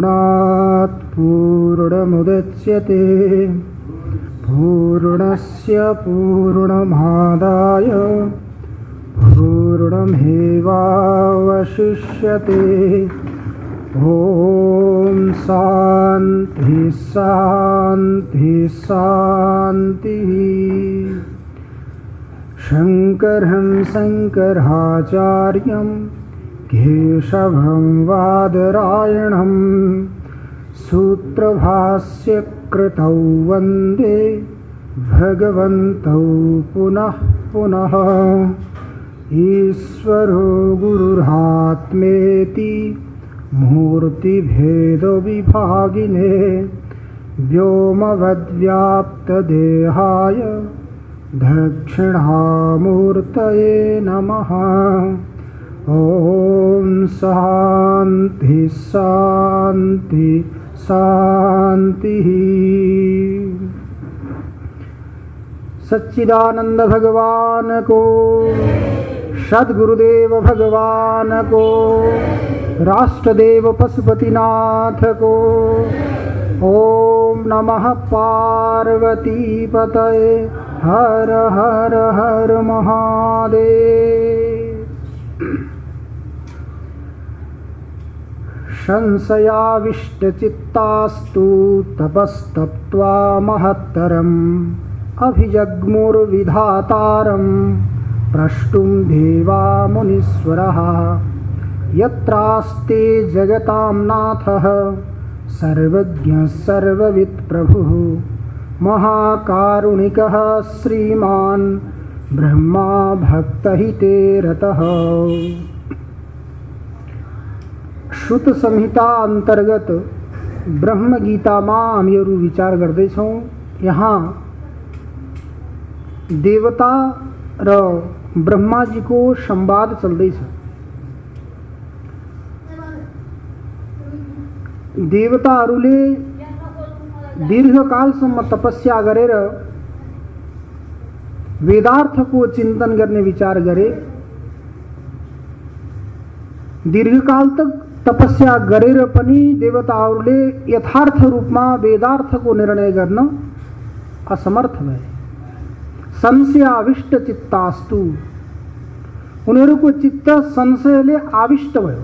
पूर्णात् पूर्णमुदच्यते पूर्णस्य पूर्णमादाय पूर्णमेवावशिष्यते। ॐ शान्ति शान्ति शान्तिः। शङ्करं शङ्कराचार्यं केशवं वादरायणं सूत्रभाष्यकृतौ वन्दे भगवन्तौ पुनः पुनः। ईश्वरो गुरुरात्मेति मूर्तिभेदविभागिने व्योमवद्व्याप्तदेहाय दक्षिणामूर्तये नमः। ॐ शान्ति शान्ति शान्तिः। सच्चिदानंद भगवान को, सद्गुरुदेव भगवान को, राष्ट्रदेव पशुपतिनाथ को। ओम नमः पार्वती पतये। हर हर हर महादेव। संशयाविष्टचित्तास्तु तपस्तप्त्वा महत्तरम् अभिजग्मुर्विधातारं प्रष्टुं देवा मुनीश्वरः। यत्रास्ते जगतां नाथः सर्वज्ञः सर्ववित् प्रभुः महाकारुणिकः श्रीमान् ब्रह्मा भक्तहिते रतः। श्रुत संहिता अंतर्गत ब्रह्म गीता में अमीरू विचार करते छौं। यहाँ देवता र ब्रह्मा जी को संवाद चलते छ। देवताहरूले दीर्घकालसम्म तपस्या गरेर वेदार्थको चिन्तन गर्ने विचार गरे। दीर्घकाल तक तपस्या गरेर पनि देवताहरूले यथार्थ रूपमा वेदार्थको निर्णय गर्न असमर्थ भए। संशयाविष्ट चित्तास्तु, उनीहरूको चित्त संशयले आविष्ट भयो।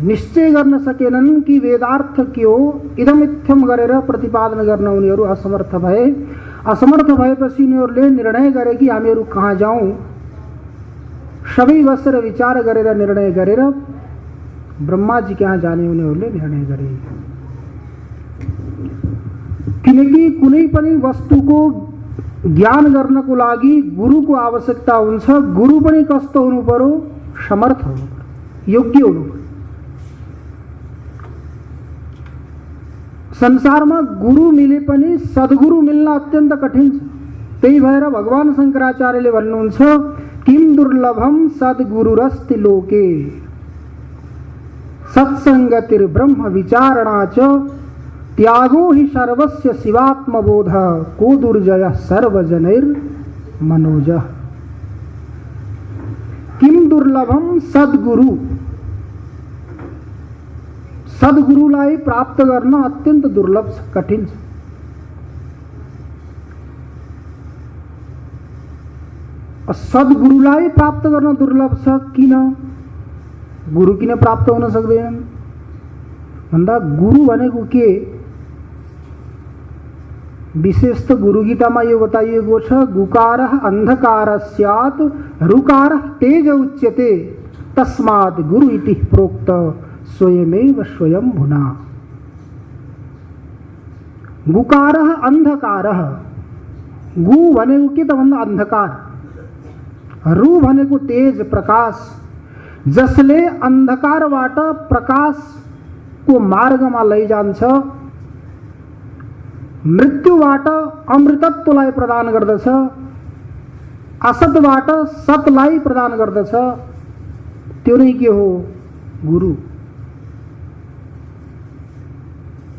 निश्चय गर्न सकेनन् कि वेदार्थ के हो। इदमित्थम गरेर प्रतिपादन गर्न उनीहरू असमर्थ भए। असमर्थ भएपछि उनीहरूले निर्णय गरे कि हामीहरू कहाँ जाउँ। सबै बसेर विचार गरेर निर्णय गरेर ब्रह्मा जी कहाँ जाने उनीहरूले निर्णय गरे। किनकि कुनै पनि वस्तुको ज्ञान गर्नको लागि गुरुको आवश्यकता हुन्छ। गुरु पनि कस्तो हुनु पर्यो? समर्थ हुनु पर्यो, योग्य हुनु पर्यो। संसारमा गुरु मिले पनि सद्गुरु मिल्न अत्यन्त कठिन छ। त्यही भएर भगवान शंकराचार्यले भन्नुहुन्छ किम दुर्लभम सद्गुरुरस्ति लोके सत्संगतिर ब्रह्म विचारणा च त्यागो हि सर्वस्य शिवात्मबोध को दुर्जय सर्वजनैर मनोज। किम दुर्लभम सद्गुरु, सद्गुरुलाई प्राप्त गर्न अत्यन्त दुर्लभ छ, कठिन छ। सद्गुरुलाई प्राप्त गर्न दुर्लभ छ। किन? गुरु किन प्राप्त हुन सक्दैनन् भन्दा गुरु भनेको के? विशेष त गुरु गीतामा यो बताइएको छ गुकारः अन्धकारः स्यात् रुकारः तेज उच्यते तस्मात् गुरु इति प्रोक्त स्वयमेव स्वयंभुना। गुकारः अन्धकारः, गु भनेको के त भन्दा अन्धकार, रु भनेको तेज प्रकाश। जसले अन्धकारबाट प्रकाशको मार्गमा लैजान्छ, मृत्युबाट अमृतत्वलाई प्रदान गर्दछ, असतबाट सतलाई प्रदान गर्दछ, त्यो नै के हो? गुरु।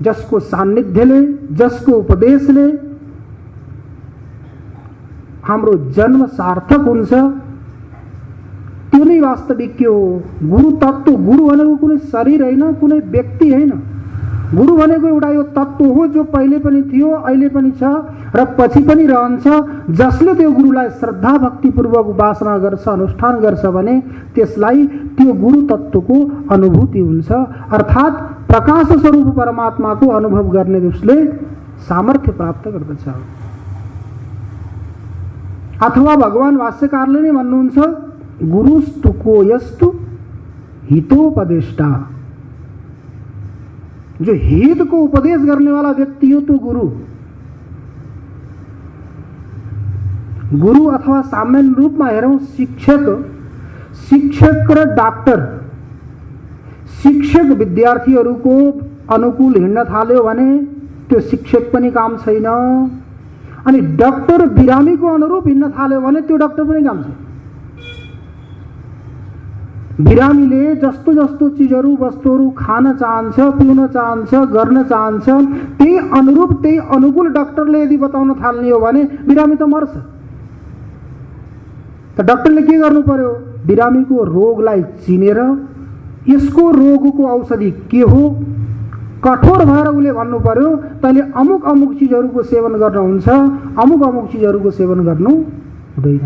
जसको सान्निध्यले, जसको उपदेशले हाम्रो जन्म सार्थक हुन्छ, त्यो नै वास्तविक के हो? गुरु तत्व। गुरु भनेको कुनै शरीर होइन, कुनै व्यक्ति होइन। गुरु भनेको एउटा यो तत्व हो जो पहिले पनि थियो, अहिले पनि छ र पछि पनि रहन्छ। जसले त्यो गुरुलाई श्रद्धा भक्तिपूर्वक उपासना गर्छ, अनुष्ठान गर्छ भने त्यसलाई त्यो गुरु तत्वको अनुभूति हुन्छ। अर्थात् प्रकाश स्वरूप परमात्माको अनुभव गर्ने उसले सामर्थ्य प्राप्त गर्दछ। अथवा भगवान भाष्यकारले नै भन्नुहुन्छ, गुरुस्तुको यस्तु हितोपदेष्टा। जो हित को उपदेश करने वाला व्यक्ति हो तो गुरु। गुरु अथवा सामान्य रूप में हेरौं शिक्षक र डाक्टर। शिक्षक विद्यार्थीहरूको अनुकूल हिँड्न थाल्यो भने त्यो शिक्षक पनि काम छैन, अनि डाक्टर बिरामीको अनुरूप हिँड्न थाल्यो भने त्यो डाक्टर पनि काम छैन। बिरामीले जस्तो जस्तो चीजहरू वस्तुहरू खान चाहन्छ, पिउन चाहन्छ, गर्न चाहन्छ, त्यही अनुरूप त्यही अनुकूल डाक्टरले यदि बताउन थाल्ने हो भने बिरामी त मर्छ। त डाक्टरले के गर्नु पर्यो? बिरामीको रोगलाई चिनेर यसको रोगको औषधि के हो कठोर भएर उसले भन्नु पर्यो, तैँले अमुक अमुक चीजहरूको सेवन गर्न हुन्छ, अमुक अमुक चीजहरूको सेवन गर्नु हुँदैन।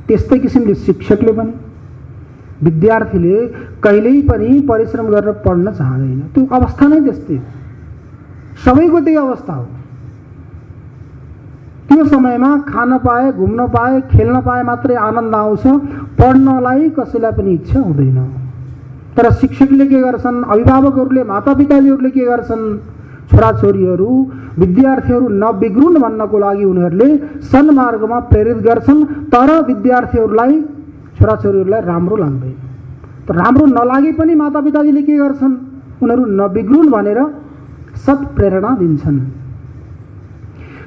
त्यस्तै किसिमले शिक्षकले पनि विद्यार्थीले कहिल्यै पनि परिश्रम गरेर पढ्न चाहदैन। त्यो अवस्था नै त्यस्तै, सबैको त्यही अवस्था हो। त्यो समयमा खान पाए, घुम्न पाए, खेल्न पाए मात्रै आनन्द आउँछ, पढ्नलाई कसैलाई पनि इच्छा हुँदैन। तर शिक्षकले के गर्छन्? अभिभावकहरूले, मातापिताजीहरूले के गर्छन्? छोराछोरीहरू विद्यार्थीहरू नबिग्रुन् भन्नको लागि उनीहरूले सन्मार्गमा प्रेरित गर्छन्। तर विद्यार्थीहरूलाई, छोराछोरीहरूलाई राम्रो लाग्दैन। त राम्रो नलागे पनि मातापिताजीले के गर्छन्? उनीहरू नबिग्रुन् भनेर सत्प्रेरणा दिन्छन्।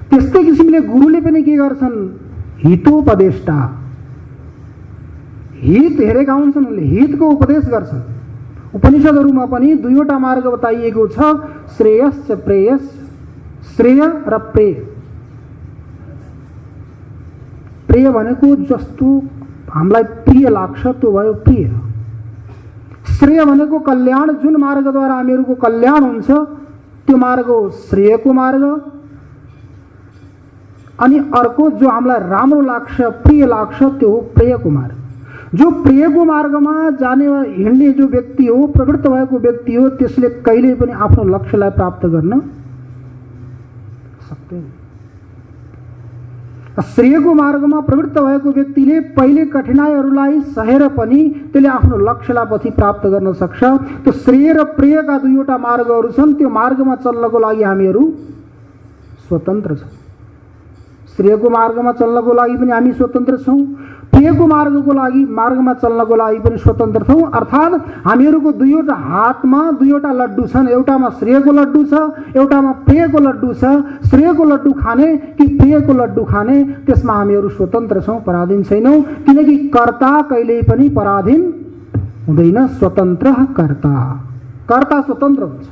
त्यस्तै किसिमले गुरुले पनि के गर्छन्? हितोपदेष्टा। हित हेरेका हुन्छन्, उनले हितको उपदेश गर्छन्। उपनिषदहरूमा पनि दुईवटा मार्ग बताइएको छ, श्रेयस प्रेयस। श्रेय र प्रेय। प्रेय भनेको जस्तो हामीलाई प्रिय लाग्छ त्यो भयो प्रिय। श्रेय भनेको कल्याण, जुन मार्गद्वारा हामीहरूको कल्याण हुन्छ त्यो मार्ग हो श्रेयको मार्ग। अनि अर्को जो हामीलाई राम्रो लाग्छ, प्रिय लाग्छ, त्यो हो प्रेयको मार्ग। जो प्रेयको मार्गमा जाने हिँड्ने जो व्यक्ति हो, प्रवृत्त भएको व्यक्ति हो, त्यसले कहिल्यै पनि आफ्नो लक्ष्यलाई प्राप्त गर्न सक्दैन। श्रेयको मार्गमा प्रवृत्त भएको व्यक्तिले पहिले कठिनाइहरूलाई सहेर पनि त्यसले आफ्नो लक्ष्यलाई पछि प्राप्त गर्न सक्छ। त्यो श्रेय र प्रेयका दुईवटा मार्गहरू छन्। त्यो मार्गमा चल्नको लागि हामीहरू स्वतन्त्र छौँ। श्रेयको मार्गमा चल्नको लागि पनि हामी स्वतन्त्र छौँ, प्रेयको मार्गमा चल्नको लागि पनि स्वतन्त्र छौँ। अर्थात् हामीहरूको दुईवटा हातमा दुईवटा लड्डु छन्, एउटामा श्रेयको लड्डु छ, एउटामा प्रेयको लड्डु छ। श्रेयको लड्डु खाने कि प्रेयको लड्डु खाने, त्यसमा हामीहरू स्वतन्त्र छौँ, पराधीन छैनौँ। किनकि कर्ता कहिल्यै पनि पराधीन हुँदैन, स्वतन्त्र कर्ता स्वतन्त्र हुन्छ।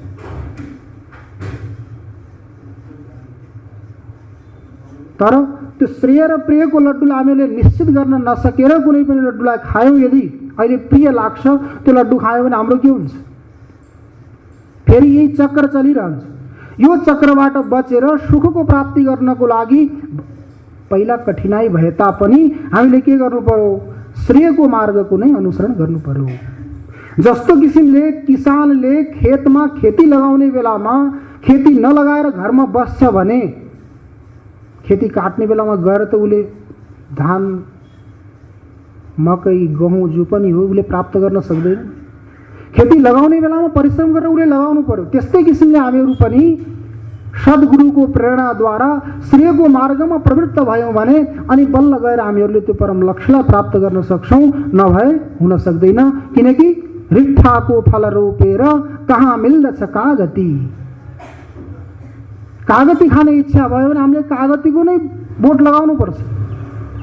तर त्यो श्रेय र प्रेयको लड्डुलाई हामीले निश्चित गर्न नसकेर कुनै पनि लड्डुलाई खायौँ, यदि अहिले प्रिय लाग्छ त्यो लड्डु खायो भने हाम्रो के हुन्छ? फेरि यही चक्र चलिरहन्छ। यो चक्रबाट बचेर सुखको प्राप्ति गर्नको लागि पहिला कठिनाइ भए तापनि हामीले के गर्नु पर्यो? श्रेयको मार्गको नै अनुसरण गर्नु पर्यो। जस्तो किसिमले किसानले खेतमा खेती लगाउने बेलामा खेती नलगाएर घरमा बस्छ भने खेती काट्ने बेलामा गएर त उसले धान, मकै, गहुँ जो पनि हो उसले प्राप्त गर्न सक्दैन। खेती लगाउने बेलामा परिश्रम गरेर उसले लगाउनु पर्यो। त्यस्तै किसिमले हामीहरू पनि सद्गुरुको प्रेरणाद्वारा श्रेयको मार्गमा प्रवृत्त भयौँ भने अनि बल्ल गएर हामीहरूले त्यो परम लक्ष्यलाई प्राप्त गर्न सक्छौँ, नभए हुन सक्दैन। किनकि रिट्ठाको फल रोपेर कहाँ मिल्दछ कागती। कागती खाने इच्छा भयो भने हामीले कागतीको नै बोट लगाउनु पर्छ।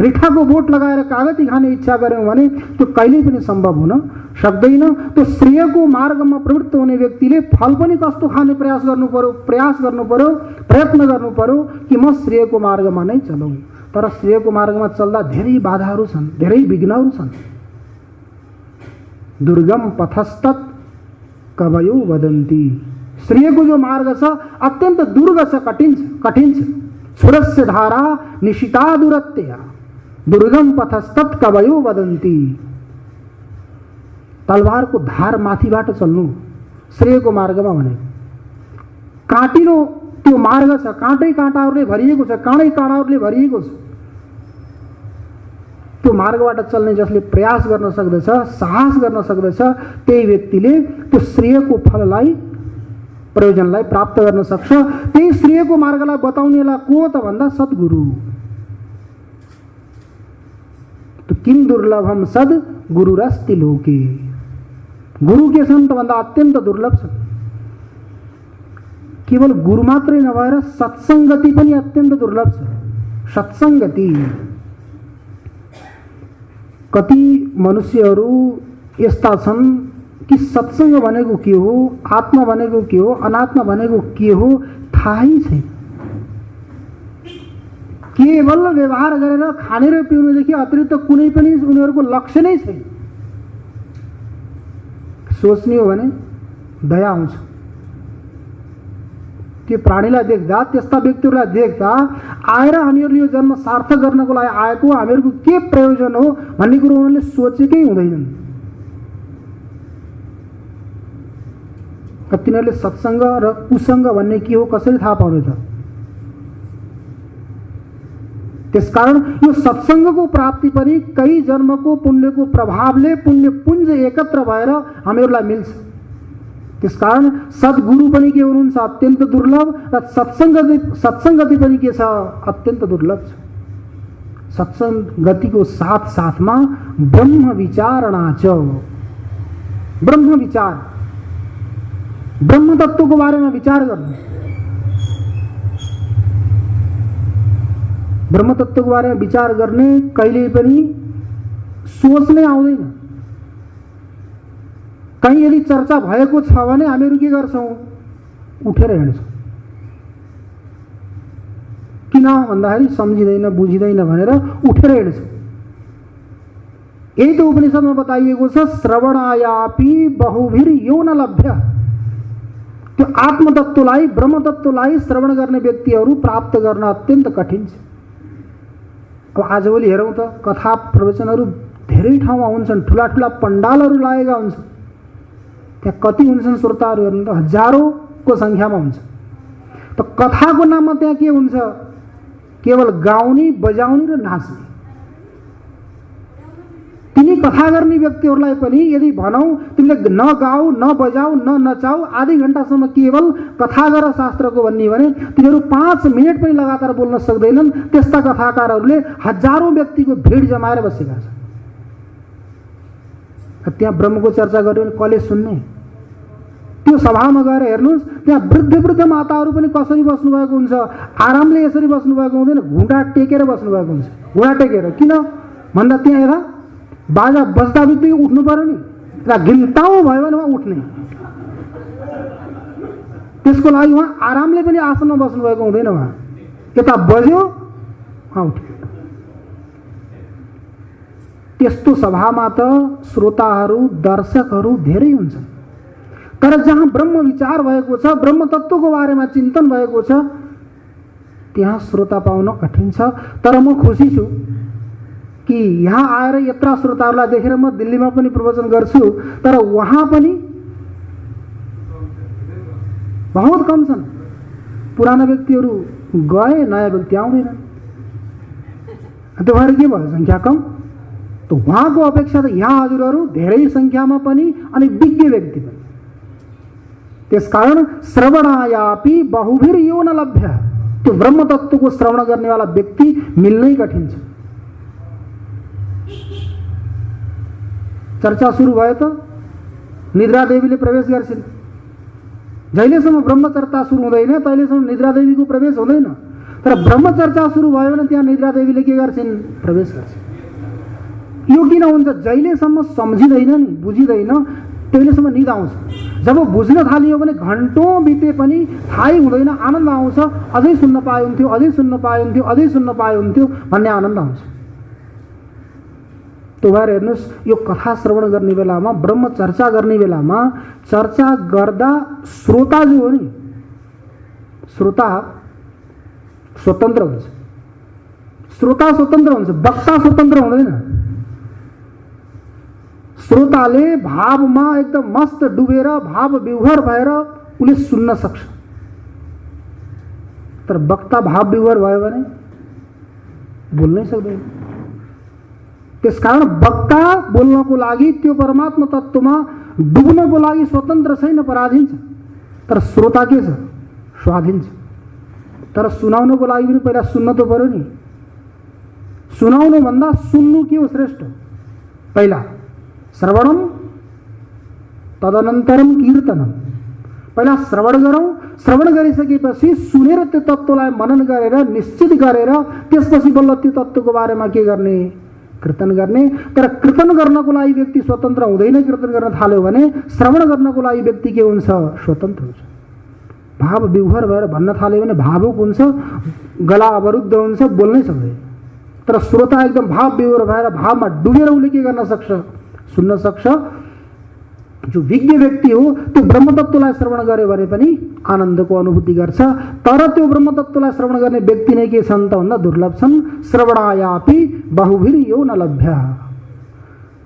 रिठाको बोट लगाएर कागती खाने इच्छा गऱ्यौँ भने त्यो कहिल्यै पनि सम्भव हुन सक्दैन। त्यो श्रेयको मार्गमा प्रवृत्त हुने व्यक्तिले फल पनि कस्तो खाने प्रयास गर्नु पर्यो, प्रयत्न गर्नु पर्यो कि म श्रेयको मार्गमा नै चलौँ। तर श्रेयको मार्गमा चल्दा धेरै बाधाहरू छन्, धेरै विघ्नहरू छन्। दुर्गम पथस्तत् कवयो वदन्ती। श्रेयको जो मार्ग छ अत्यन्त दुर्ग छ, कठिन छ। सुरस्य धारा निशिता दुरत्यया दुर्गम पथस्तत् कवयो वदन्ती। तलवारको धार माथिबाट चल्नु श्रेयको मार्गमा भनेको। काटिलो त्यो मार्ग छ, काँटै काँटाहरूले भरिएको छ, काँडै काँडाहरूले भरिएको छ। त्यो मार्गबाट चल्ने जसले प्रयास गर्न सक्दछ, साहस गर्न सक्दछ, त्यही व्यक्तिले त्यो श्रेयको फललाई, प्रयोजनलाई प्राप्त गर्न सक्छ। त्यही श्रेयको मार्गलाई बताउनेलाई को त भन्दा सद्गुरु। तो किम दुर्लभम सद गुरुरस्ति लोके। गुरु के छन् त भन्दा अत्यन्त दुर्लभ छन्। केवल गुरु मात्रै नभएर सत्संगति पनि अत्यन्त दुर्लभ छ। सत्संगति, कति मनुष्यहरू यस्ता छन् कि सत्संग भनेको के हो, आत्मा भनेको के हो, अनात्मा भनेको के हो थाहै छैन। केवल व्यवहार गरेर खाने र पिउनेदेखि अतिरिक्त कुनै पनि उनीहरूको लक्ष्य नै छैन। सोच्ने हो भने दया आउँछ। त्यो प्राणीलाई देख्दा, त्यस्ता व्यक्तिहरूलाई देख्दा आएर हामीहरूले यो जन्म सार्थक गर्नको लागि आएको, हामीहरूको के प्रयोजन हो भन्ने कुरो उनीहरूले सोचेकै हुँदैनन्। तिनीहरूले सत्संग र कुसंग भन्ने के हो कसरी थाहा पाउने त? त्यसकारण यो सत्संगको प्राप्ति पनि कई जन्मको पुण्यको प्रभावले, पुण्य पुञ्ज एकत्र भएर हामीहरूलाई मिल्छ। त्यसकारण सद्गुरु पनि के हुनुहुन्छ? अत्यन्त दुर्लभ। र सत्संगति पनि के छ? अत्यन्त दुर्लभ छ। सत्संगतिको साथ साथमा ब्रह्म विचारणा छ। ब्रह्म विचार, ब्रह्म तत्वको बारेमा विचार गर्नु। ब्रह्म तत्वको बारेमा विचार गर्ने कहिले पनि सोच्नै आउँदैन। कहीँ यदि चर्चा भएको छ भने हामीहरू के गर्छौँ? उठेर हिँड्छौँ। किन भन्दाखेरि सम्झिँदैन, बुझिँदैन भनेर उठेर हिँड्छौँ। यही त उपनिषदमा बताइएको छ, श्रवणायापि बहुभिर यो न लभ्य। त्यो आत्मतत्वलाई, ब्रह्मतत्वलाई श्रवण गर्ने व्यक्तिहरू प्राप्त गर्न अत्यन्त कठिन छ। अब आजभोलि हेरौँ त, कथा प्रवचनहरू धेरै ठाउँमा हुन्छन्, ठुला ठुला पण्डालहरू लागेका हुन्छन्। त्यहाँ कति हुन्छन् श्रोताहरू हेर्नु त? हजारौँको सङ्ख्यामा हुन्छ। त कथाको नाममा त्यहाँ के हुन्छ? केवल गाउने, बजाउने र नाच्ने। तिनी कथा गर्ने व्यक्तिहरूलाई पनि यदि भनौँ तिमीले न गाऊ, न बजाऊ, न नचाऊ, आधी घण्टासम्म केवल कथा गर शास्त्रको भन्ने भने तिनीहरू 5 मिनट पनि लगातार बोल्न सक्दैनन्। त्यस्ता कथाकारहरूले हजारौँ व्यक्तिको भिड जमाएर बसेका छन्। त्यहाँ ब्रह्मको चर्चा गर्यो भने कसले सुन्ने? त्यो सभामा गएर हेर्नुहोस्, त्यहाँ वृद्ध माताहरू पनि कसरी बस्नुभएको हुन्छ? आरामले यसरी बस्नुभएको हुँदैन, घुँडा टेकेर बस्नुभएको हुन्छ। घुँडा टेकेर किन भन्दा त्यहाँ हेर बाजा बस्दा बित्तिकै उठ्नु पर्यो नि, र घिन्ताउ भयो भने उहाँ उठ्ने। त्यसको लागि उहाँ आरामले पनि आसनमा बस्नुभएको हुँदैन। उहाँ यता बज्यो उहाँ उठ्यो। त्यस्तो सभामा त श्रोताहरू, दर्शकहरू धेरै हुन्छन्। तर जहाँ ब्रह्म विचार भएको छ, ब्रह्म तत्वको बारेमा चिन्तन भएको छ, त्यहाँ श्रोता पाउन कठिन छ। तर म खुसी छु कि यहाँ आएर यत्रा श्रोताहरूलाई देखेर म दिल्लीमा पनि प्रवचन गर्छु, तर वहाँ पनि बहुत कम छन्। पुराना व्यक्तिहरू गए, नयाँ व्यक्ति आउँदैनन्। त्यो भएर के भयो? सङ्ख्या कम। त उहाँको अपेक्षा त यहाँ हजुरहरू धेरै सङ्ख्यामा पनि अनि विज्ञ व्यक्ति पनि। त्यसकारण श्रवणायापि बहुभिर यो न लभ्य। त्यो ब्रह्म तत्वको श्रवण गर्नेवाला व्यक्ति मिल्नै कठिन छ। चर्चा सुरु भयो त निद्रा देवीले प्रवेश गर्छिन्। जहिलेसम्म ब्रह्मचर्चा सुरु हुँदैन तहिलेसम्म निद्रा देवीको प्रवेश हुँदैन। तर ब्रह्मचर्चा सुरु भयो भने त्यहाँ निद्रा देवीले के गर्छिन्? प्रवेश गर्छिन्। यो किन हुन्छ? जहिलेसम्म सम्झिँदैन नि, बुझिँदैन, तहिलेसम्म निद आउँछ। जब बुझ्न थालियो भने घन्टौं बिते पनि थाहै हुँदैन, आनन्द आउँछ। अझै सुन्न पाए हुन्थ्यो, अझै सुन्न पाए हुन्थ्यो, अझै सुन्न पाए हुन्थ्यो भन्ने आनन्द आउँछ। त्यो भएर हेर्नुहोस्, यो कथा श्रवण गर्ने बेलामा, ब्रह्म चर्चा गर्ने बेलामा चर्चा गर्दा श्रोता जो हो नि, श्रोता स्वतन्त्र हुन्छ, श्रोता स्वतन्त्र हुन्छ, वक्ता स्वतन्त्र हुँदैन। श्रोताले भावमा एकदम मस्त डुबेर भाव विभोर भएर उसले सुन्न सक्छ, तर वक्ता भाव विभोर भयो भने बोल्नै सक्दैन। त्यसकारण वक्ता बोल्नको लागि त्यो परमात्मा तत्त्वमा डुब्नको लागि स्वतन्त्र छैन, पराधीन छ। तर श्रोता के छ? स्वाधीन छ। तर सुनाउनको लागि पनि पहिला सुन्न त पर्यो नि। सुनाउनु भन्दा सुन्नु के हो श्रेष्ठ? पहिला श्रवणम तदनन्तरम कीर्तनम। पहिला श्रवण गरौँ, श्रवण गरिसकेपछि सुनेर त्यो तत्त्वलाई मनन गरेर निश्चित गरेर त्यसपछि बल्ल त्यो तत्त्वको बारेमा के गर्ने? कीर्तन गर्ने। तर कीर्तन गर्नको लागि व्यक्ति स्वतन्त्र हुँदैन। कीर्तन गर्न थाल्यो भने श्रवण गर्नको लागि व्यक्ति के हुन्छ? स्वतन्त्र हुन्छ। भाव विभोर भएर भन्न थाल्यो भने भावुक हुन्छ, गला अवरुद्ध हुन्छ, बोल्नै सक्दैन। तर श्रोता एकदम भाव विभोर भएर भावमा डुबेर उसले के गर्न सक्छ? सुन्न सक्छ। जो विज्ञ व्यक्ति हो त्यो ब्रह्मतत्त्वलाई श्रवण गर्यो भने पनि आनन्दको अनुभूति गर्छ। तर त्यो ब्रह्मतत्त्वलाई श्रवण गर्ने व्यक्ति नै के छन् त भन्दा दुर्लभ छन्। श्रवणायापि बहुभिर्यो न लभ्य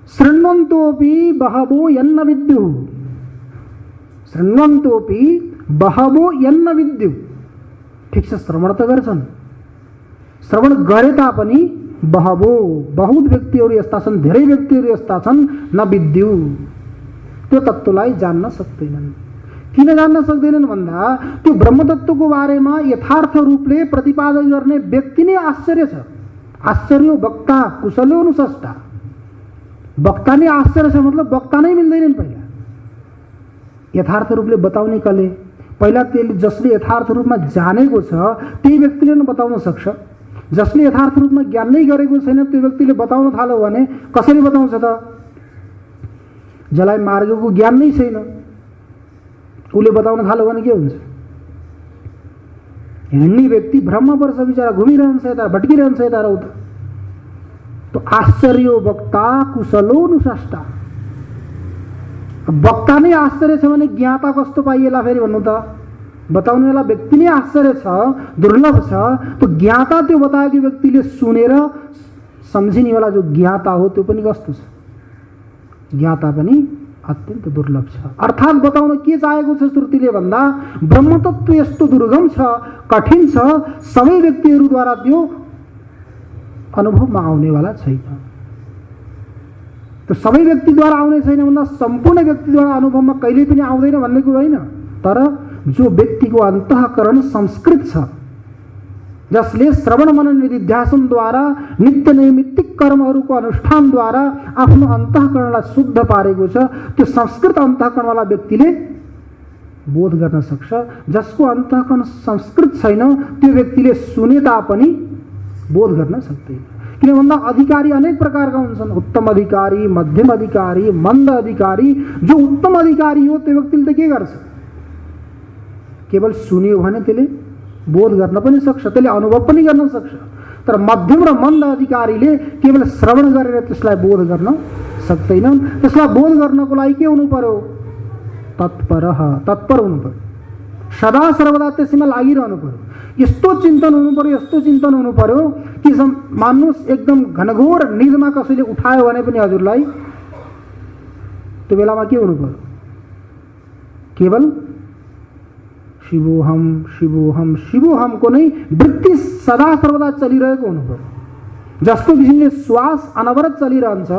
शृण्वन्तोपि बहवो यन्न विद्युः। शृण्वन्तोपि बहवो यन्न विद्युः। ठिक छ, श्रवण त गर्छन्, श्रवण गरे तापनि बहवो बहुत व्यक्तिहरू यस्ता छन्, धेरै व्यक्तिहरू यस्ता छन् न विद्युः, त्यो तत्त्वलाई जान्न सक्दैनन्। किन जान्न सक्दैनन् भन्दा त्यो ब्रह्मतत्त्वको बारेमा यथार्थ रूपले प्रतिपादन गर्ने व्यक्ति नै आश्चर्य छ। आश्चर्य वक्ता कुशलो अनुष्टा। वक्ता नै आश्चर्य छ मतलब वक्ता नै मिल्दैनन्। पहिला यथार्थ रूपले बताउने कसले? पहिला त्यसले जसले यथार्थ रूपमा जानेको छ त्यही व्यक्तिले नै बताउन सक्छ। जसले यथार्थ रूपमा ज्ञान नै गरेको छैन त्यो व्यक्तिले बताउन थाल्यो भने कसरी बताउँछ त? जसलाई मार्गको ज्ञान नै छैन उसले बताउन थाल्यो भने के हुन्छ? हिँड्ने व्यक्ति भ्रममा पर्छ, बिचरा घुमिरहन्छ, यता भट्किरहन्छ, यता र उता। तो आश्चर्य वक्ता कुशलो अनुष्टा। वक्ता नै आश्चर्य छ भने ज्ञाता कस्तो पाइएला फेरि भन्नु त? बताउने वाला व्यक्ति नै आश्चर्य छ, दुर्लभ छ, तो ज्ञाता त्यो बताएको व्यक्तिले सुनेर सम्झिने वाला जो ज्ञाता हो त्यो पनि कस्तो छ? ज्ञाता पनि अत्यन्त दुर्लभ छ। अर्थात् बताउन के चाहेको छ श्रुतिले भन्दा ब्रह्मतत्व यस्तो दुर्गम छ, कठिन छ, सबै व्यक्तिहरूद्वारा त्यो अनुभवमा आउनेवाला छैन। तो सबै व्यक्तिद्वारा आउने छैन भन्दा सम्पूर्ण व्यक्तिद्वारा अनुभवमा कहिले पनि आउँदैन भन्ने कुरा होइन। तर जो व्यक्तिको अन्तःकरण संस्कृत छ, जसले श्रवण मनन निधिध्यासनद्वारा नित्य नैमित्तिक कर्महरूको अनुष्ठानद्वारा आफ्नो अन्तःकरणलाई शुद्ध पारेको छ, त्यो संस्कृत अन्तःकरणवाला व्यक्तिले बोध गर्न सक्छ। जसको अन्तःकरण संस्कृत छैन त्यो व्यक्तिले सुने तापनि बोध गर्न सक्दैन। किन भन्दा अधिकारी अनेक प्रकारका हुन्छन्। उत्तम अधिकारी, मध्यम अधिकारी, मन्द अधिकारी। जो उत्तम अधिकारी हो त्यो व्यक्तिले त के गर्छ? केवल सुन्यो भने त्यसले बोध गर्न पनि सक्छ, त्यसले अनुभव पनि गर्न सक्छ। तर मध्यम र मन्द अधिकारीले केवल श्रवण गरेर त्यसलाई बोध गर्न सक्दैनन्। त्यसलाई बोध गर्नको लागि के हुनु पर्यो? तत्पर हुनु पर्यो। सदा सर्वदा त्यसैमा लागिरहनु पर्यो। यस्तो चिन्तन हुनु पर्यो, यस्तो चिन्तन हुनु पर्यो कि मान्नुहोस् एकदम घनघोर निदमा कसैले उठायो भने पनि हजुरलाई त्यो बेलामा के हुनु पर्यो? केवल शिवोहम शिवोहम शिवोहमको नै वृत्ति सदा सर्वदा चलिरहेको हुनु पर्यो। जस्तो किसिमले श्वास अनवरत चलिरहन्छ,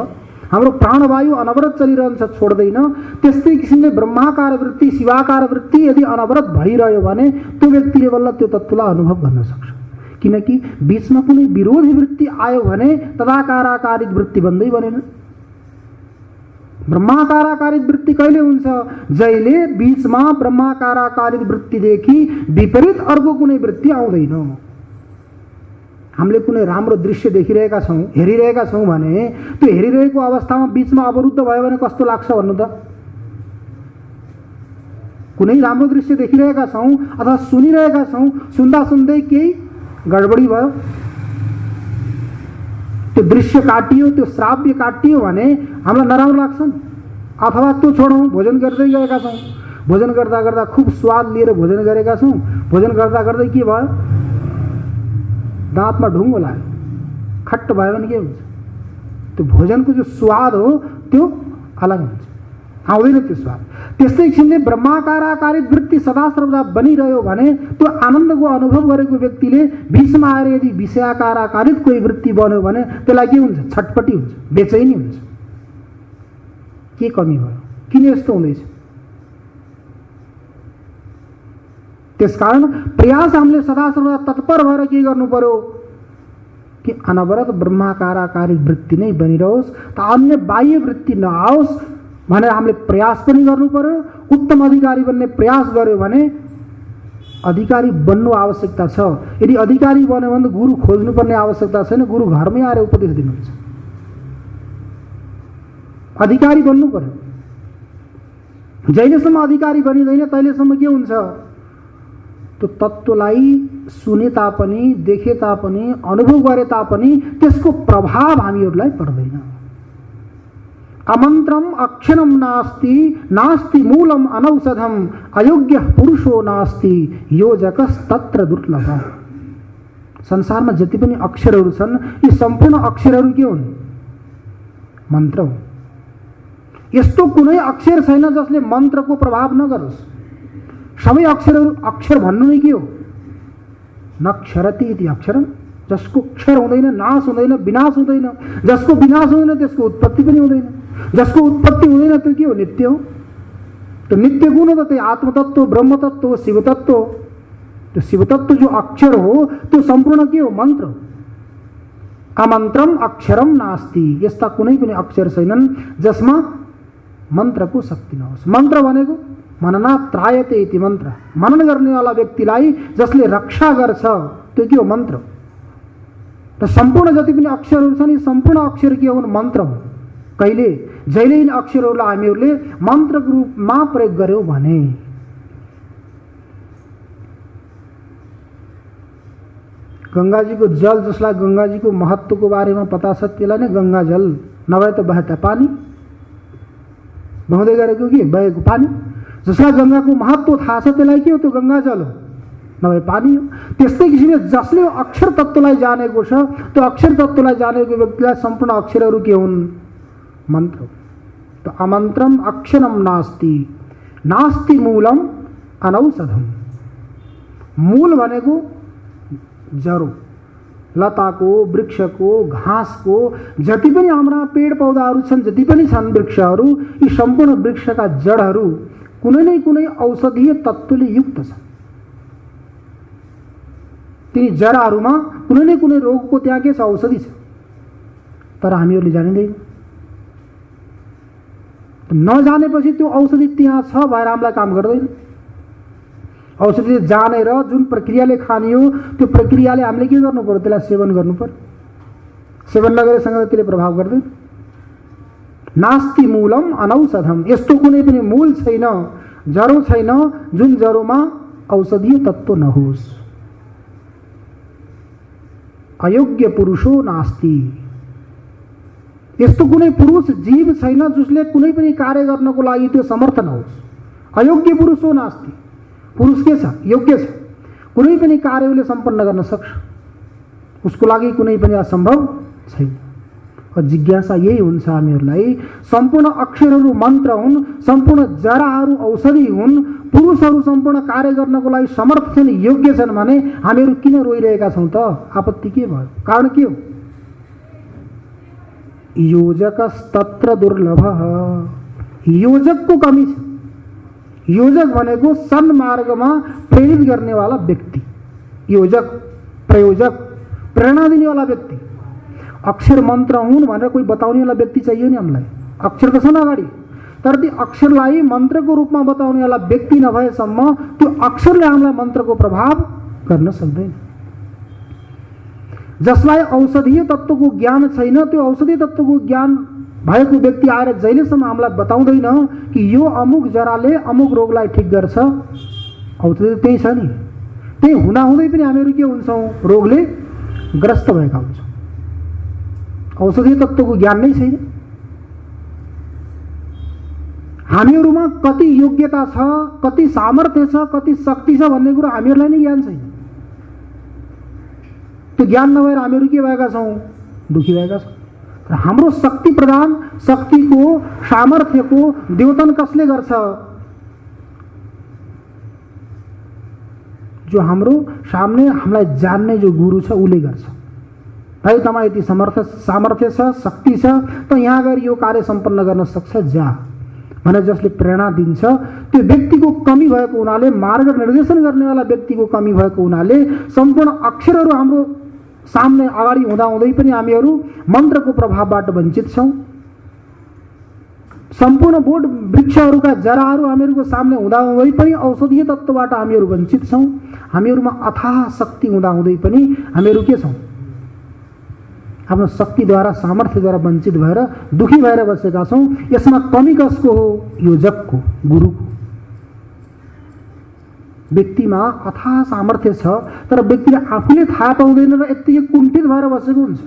हाम्रो प्राणवायु अनवरत चलिरहन्छ, छोड्दैन, त्यस्तै किसिमले ब्रह्माकार वृत्ति, शिवाकार वृत्ति यदि अनवरत भइरह्यो भने त्यो व्यक्तिले बल्ल त्यो तत्त्वलाई अनुभव गर्न सक्छ। किनकि बीचमा कुनै विरोधी वृत्ति आयो भने तदाकाराकारित वृत्ति बन्दै बनेन। ब्रह्माकाराकारित वृत्ति कहिले हुन्छ? जहिले बीचमा ब्रह्माकाराकारित वृत्तिदेखि विपरीत अर्को कुनै वृत्ति आउँदैन। हामीले कुनै राम्रो दृश्य देखिरहेका छौँ, हेरिरहेका छौँ भने त्यो हेरिरहेको अवस्थामा बीचमा अवरुद्ध भयो भने कस्तो लाग्छ भन्नु त? कुनै राम्रो दृश्य देखिरहेका छौँ अथवा सुनिरहेका छौँ, सुन्दा सुन्दै केही गडबडी भयो, त्यो दृश्य काटियो, त्यो श्राव्य काटियो भने हामीलाई नराम्रो लाग्छ नि। अथवा त्यो छोडौँ, भोजन गर्दै गएका छौँ, भोजन गर्दा गर्दा खुब स्वाद लिएर भोजन गरेका छौँ, भोजन गर्दा गर्दै के भयो, दाँतमा ढुङ्गो लाग्यो, खट्ट भयो भने के हुन्छ, त्यो भोजनको जो स्वाद हो त्यो अलग हुन्छ, आउँदैन त्यो स्वाद। त्यस्तै किसिमले ब्रह्माकार आकारित वृत्ति सदा सर्वदा बनिरह्यो भने त्यो आनन्दको अनुभव गरेको व्यक्तिले बिचमा आएर यदि विषयाकार आकारित कोही वृत्ति बन्यो भने त्यसलाई के हुन्छ, छटपटी हुन्छ, बेचैनी हुन्छ, के कमी भयो, किन यस्तो हुँदैछ। त्यसकारण प्रयास हामीले सदा सर्वदा तत्पर भएर के गर्नु पर्यो कि अनवरत ब्रह्माकार आकारित वृत्ति नै बनिरहोस्, त अन्य बाह्य वृत्ति नआओस् भनेर हामीले प्रयास पनि गर्नु पर्यो। उत्तम अधिकारी बन्ने प्रयास गर्यो भने अधिकारी बन्नु आवश्यकता छ। यदि अधिकारी बन्यो भने गुरु खोज्नुपर्ने आवश्यकता छैन, गुरु घरमै आएर उपदेश दिनुहुन्छ। अधिकारी बन्नु पर्यो। जहिलेसम्म अधिकारी बनिँदैन तहिलेसम्म के हुन्छ, त्यो तत्त्वलाई सुने तापनि, देखे तापनि, अनुभव गरे तापनि त्यसको प्रभाव हामीहरूलाई पर्दैन। अमन्त्रम अक्षरम नास्ति, नास्ति मूलम अनौषधम, अयोग्य पुरुषो नास्ति, योजकस्तत्र दुर्लभ। संसारमा जति पनि अक्षरहरू छन् यी सम्पूर्ण अक्षरहरू के हुन्, मन्त्र हुन्। यस्तो कुनै अक्षर छैन जसले मन्त्रको प्रभाव नगरोस्। सबै अक्षरहरू, अक्षर भन्नु नै के हो, नक्षरति इति अक्षरम, जसको क्षर हुँदैन, नाश हुँदैन, विनाश हुँदैन, जसको विनाश हुँदैन त्यसको उत्पत्ति पनि हुँदैन, जसको उत्पत्ति हुँदैन त्यो के हो, नित्य हो। त्यो नित्य गुण हो, त्यो आत्मतत्व, ब्रह्मतत्व हो, शिवतत्व हो। त्यो शिवतत्व जो अक्षर हो त्यो सम्पूर्ण के हो, मन्त्र हो। अमन्त्रम अक्षरम नास्ति, यस्ता कुनै पनि अक्षर छैनन् जसमा मन्त्रको शक्ति नहोस्। मन्त्र भनेको मननात्रायते इति मन्त्र, मनन गर्नेवाला व्यक्तिलाई जसले रक्षा गर्छ त्यो के हो, मन्त्र। र सम्पूर्ण जति पनि अक्षरहरू छन् यी सम्पूर्ण अक्षर के हुन्, मन्त्र हुन्। कहिले जहिले यिन अक्षरहरूलाई हामीहरूले मन्त्रको रूपमा प्रयोग गर्यौँ भने गङ्गाजीको जल, जसलाई गङ्गाजीको महत्त्वको बारेमा पता छ त्यसलाई नै गङ्गा जल, नभए त बहेता पानी, बहँदै गरेको कि बहेको पानी। जसलाई गङ्गाको महत्त्व थाहा छ त्यसलाई के हो, त्यो गङ्गा जल हो, नभए पानी हो। त्यस्तै किसिमले जसले अक्षर तत्त्वलाई जानेको छ त्यो अक्षर तत्त्वलाई जानेको व्यक्तिलाई सम्पूर्ण अक्षरहरू के हुन्, मन्त्र। त अमन्त्रम अक्षरम नास्ति, नास्ति मूलम अनौषधम। मूल भनेको जरो, लताको, वृक्षको, घाँसको, जति पनि हाम्रा पेड पौधाहरू छन्, जति पनि छन् वृक्षहरू, यी सम्पूर्ण वृक्षका जडहरू कुनै न कुनै औषधीय तत्त्वले युक्त छन्। ती जराहरूमा कुनै न कुनै रोगको त्यहाँ के छ, औषधि छ, तर हामीहरूले जानिँदैन। नजानेपछि त्यो औषधि त्यहाँ छ भएर हामीलाई काम गर्दैन। औषधि जानेर जुन प्रक्रियाले खानियो त्यो प्रक्रियाले हामीले के गर्नु पर्यो, त्यसलाई सेवन गर्नु पर्यो। सेवन नगरेसँग त्यसले प्रभाव गर्दैन। नास्ति मूलम अनौषधम, यस्तो कुनै पनि मूल छैन, जरो छैन जुन जरोमा औषधीय तत्त्व नहोस्। अयोग्य पुरुषो नास्ति, यस्तो कुनै पुरुष जीव छैन जसले कुनै पनि कार्य गर्नको लागि त्यो समर्थ नहोस्। अयोग्य पुरुषो नास्ति, पुरुष के छ, योग्य छ, कुनै पनि कार्य उसले सम्पन्न गर्न सक्छ, उसको लागि कुनै पनि असम्भव छैन। जिज्ञासा यही हुन्छ हामीहरूलाई, सम्पूर्ण अक्षरहरू मन्त्र हुन्, सम्पूर्ण जराहरू औषधि हुन्, पुरुषहरू सम्पूर्ण कार्य गर्नको लागि समर्थ छन्, योग्य छन् भने हामीहरू किन रोइरहेका छौँ त? आपत्ति के भयो, कारण के हो? योजकस्तत्र दुर्लभ, योजकको कमी छ। योजक भनेको सन्मार्गमा प्रेरित गर्नेवाला व्यक्ति, योजक, प्रयोजक, प्रेरणा दिनेवाला व्यक्ति। अक्षर मन्त्र हुन् भनेर कोही बताउनेवाला व्यक्ति चाहियो नि हामीलाई। अक्षर त छन् अगाडि, तर त्यो अक्षरलाई मन्त्रको रूपमा बताउनेवाला व्यक्ति नभएसम्म त्यो अक्षरले हामीलाई मन्त्रको प्रभाव गर्न सक्दैन। जसलाई औषधीय तत्त्वको ज्ञान छैन त्यो औषधीय तत्त्वको ज्ञान भएको व्यक्ति आएर जहिलेसम्म हामीलाई बताउँदैन कि यो अमुक जराले अमुक रोगलाई ठिक गर्छ, औषधि त्यही छ नि, त्यही हुँदाहुँदै पनि हामीहरू के हुन्छौँ? रोगले ग्रस्त भएका हुन्छौँ। औषधि तत्त्वको ज्ञान नै छैन। हामीहरूमा कति योग्यता छ, कति सामर्थ्य छ, कति शक्ति छ भन्ने कुरो हामीहरूलाई नै ज्ञान छैन। त्यो ज्ञान नभएर हामीहरू के भएका छौँ? दुखी भएका छौँ। र हाम्रो शक्ति प्रदान, शक्तिको, सामर्थ्यको द्योतन कसले गर्छ? जो हाम्रो सामने हामीलाई जान्ने जो गुरु छ उसले गर्छ। भाइ तपाईँ यति सामर्थ्य छ, शक्ति छ, त यहाँ गएर यो कार्य सम्पन्न गर्न सक्छ, जा भनेर जसले प्रेरणा दिन्छ, त्यो व्यक्तिको कमी भएको हुनाले, मार्ग निर्देशन गर्नेवाला व्यक्तिको कमी भएको हुनाले सम्पूर्ण अक्षरहरू हाम्रो सामने अगाडि हुँदाहुँदै पनि हामीहरू मन्त्रको प्रभावबाट वञ्चित छौँ। सम्पूर्ण बोट वृक्षहरूका जराहरू हामीहरूको सामने हुँदाहुँदै पनि औषधीय तत्त्वबाट हामीहरू वञ्चित छौँ। हामीहरूमा अथाह शक्ति हुँदाहुँदै पनि हामीहरू के छौँ? आफ्नो शक्तिद्वारा, सामर्थ्यद्वारा वञ्चित भएर दुखी भएर बसेका छौँ। यसमा कमी कसको हो? योजकको, गुरुको। व्यक्तिमा अथाह सामर्थ्य छ, तर व्यक्तिले आफूले थाहा पाउँदैन र यत्तिकै कुण्ठित भएर बसेको हुन्छ।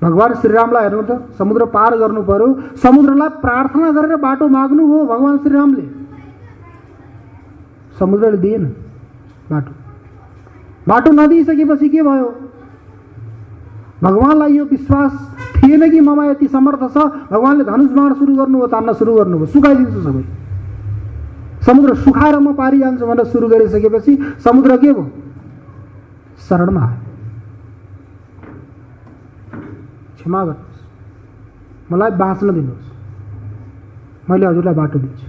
भगवान श्रीरामलाई हेर्नु त, समुद्र पार गर्नु पर्यो, समुद्रलाई प्रार्थना गरेर बाटो माग्नु हो भगवान श्रीरामले, समुद्रले दिएन बाटो। बाटो नदिइसकेपछि के भयो? भगवानलाई यो विश्वास थिएन कि ममा यति समर्थ छ, भगवानले धनुष बाण सुरु गर्नुभयो, तान्न सुरु गर्नुभयो, सुकाइदिन्छु सबै, समुद्र सुखाएर म पारी जान्छु भनेर सुरु गरिसकेपछि समुद्र के भयो? शरणमा आयो। क्षमा गर्नुहोस्, मलाई बाँच्न दिनुहोस्, मैले हजुरलाई बाटो दिन्छु।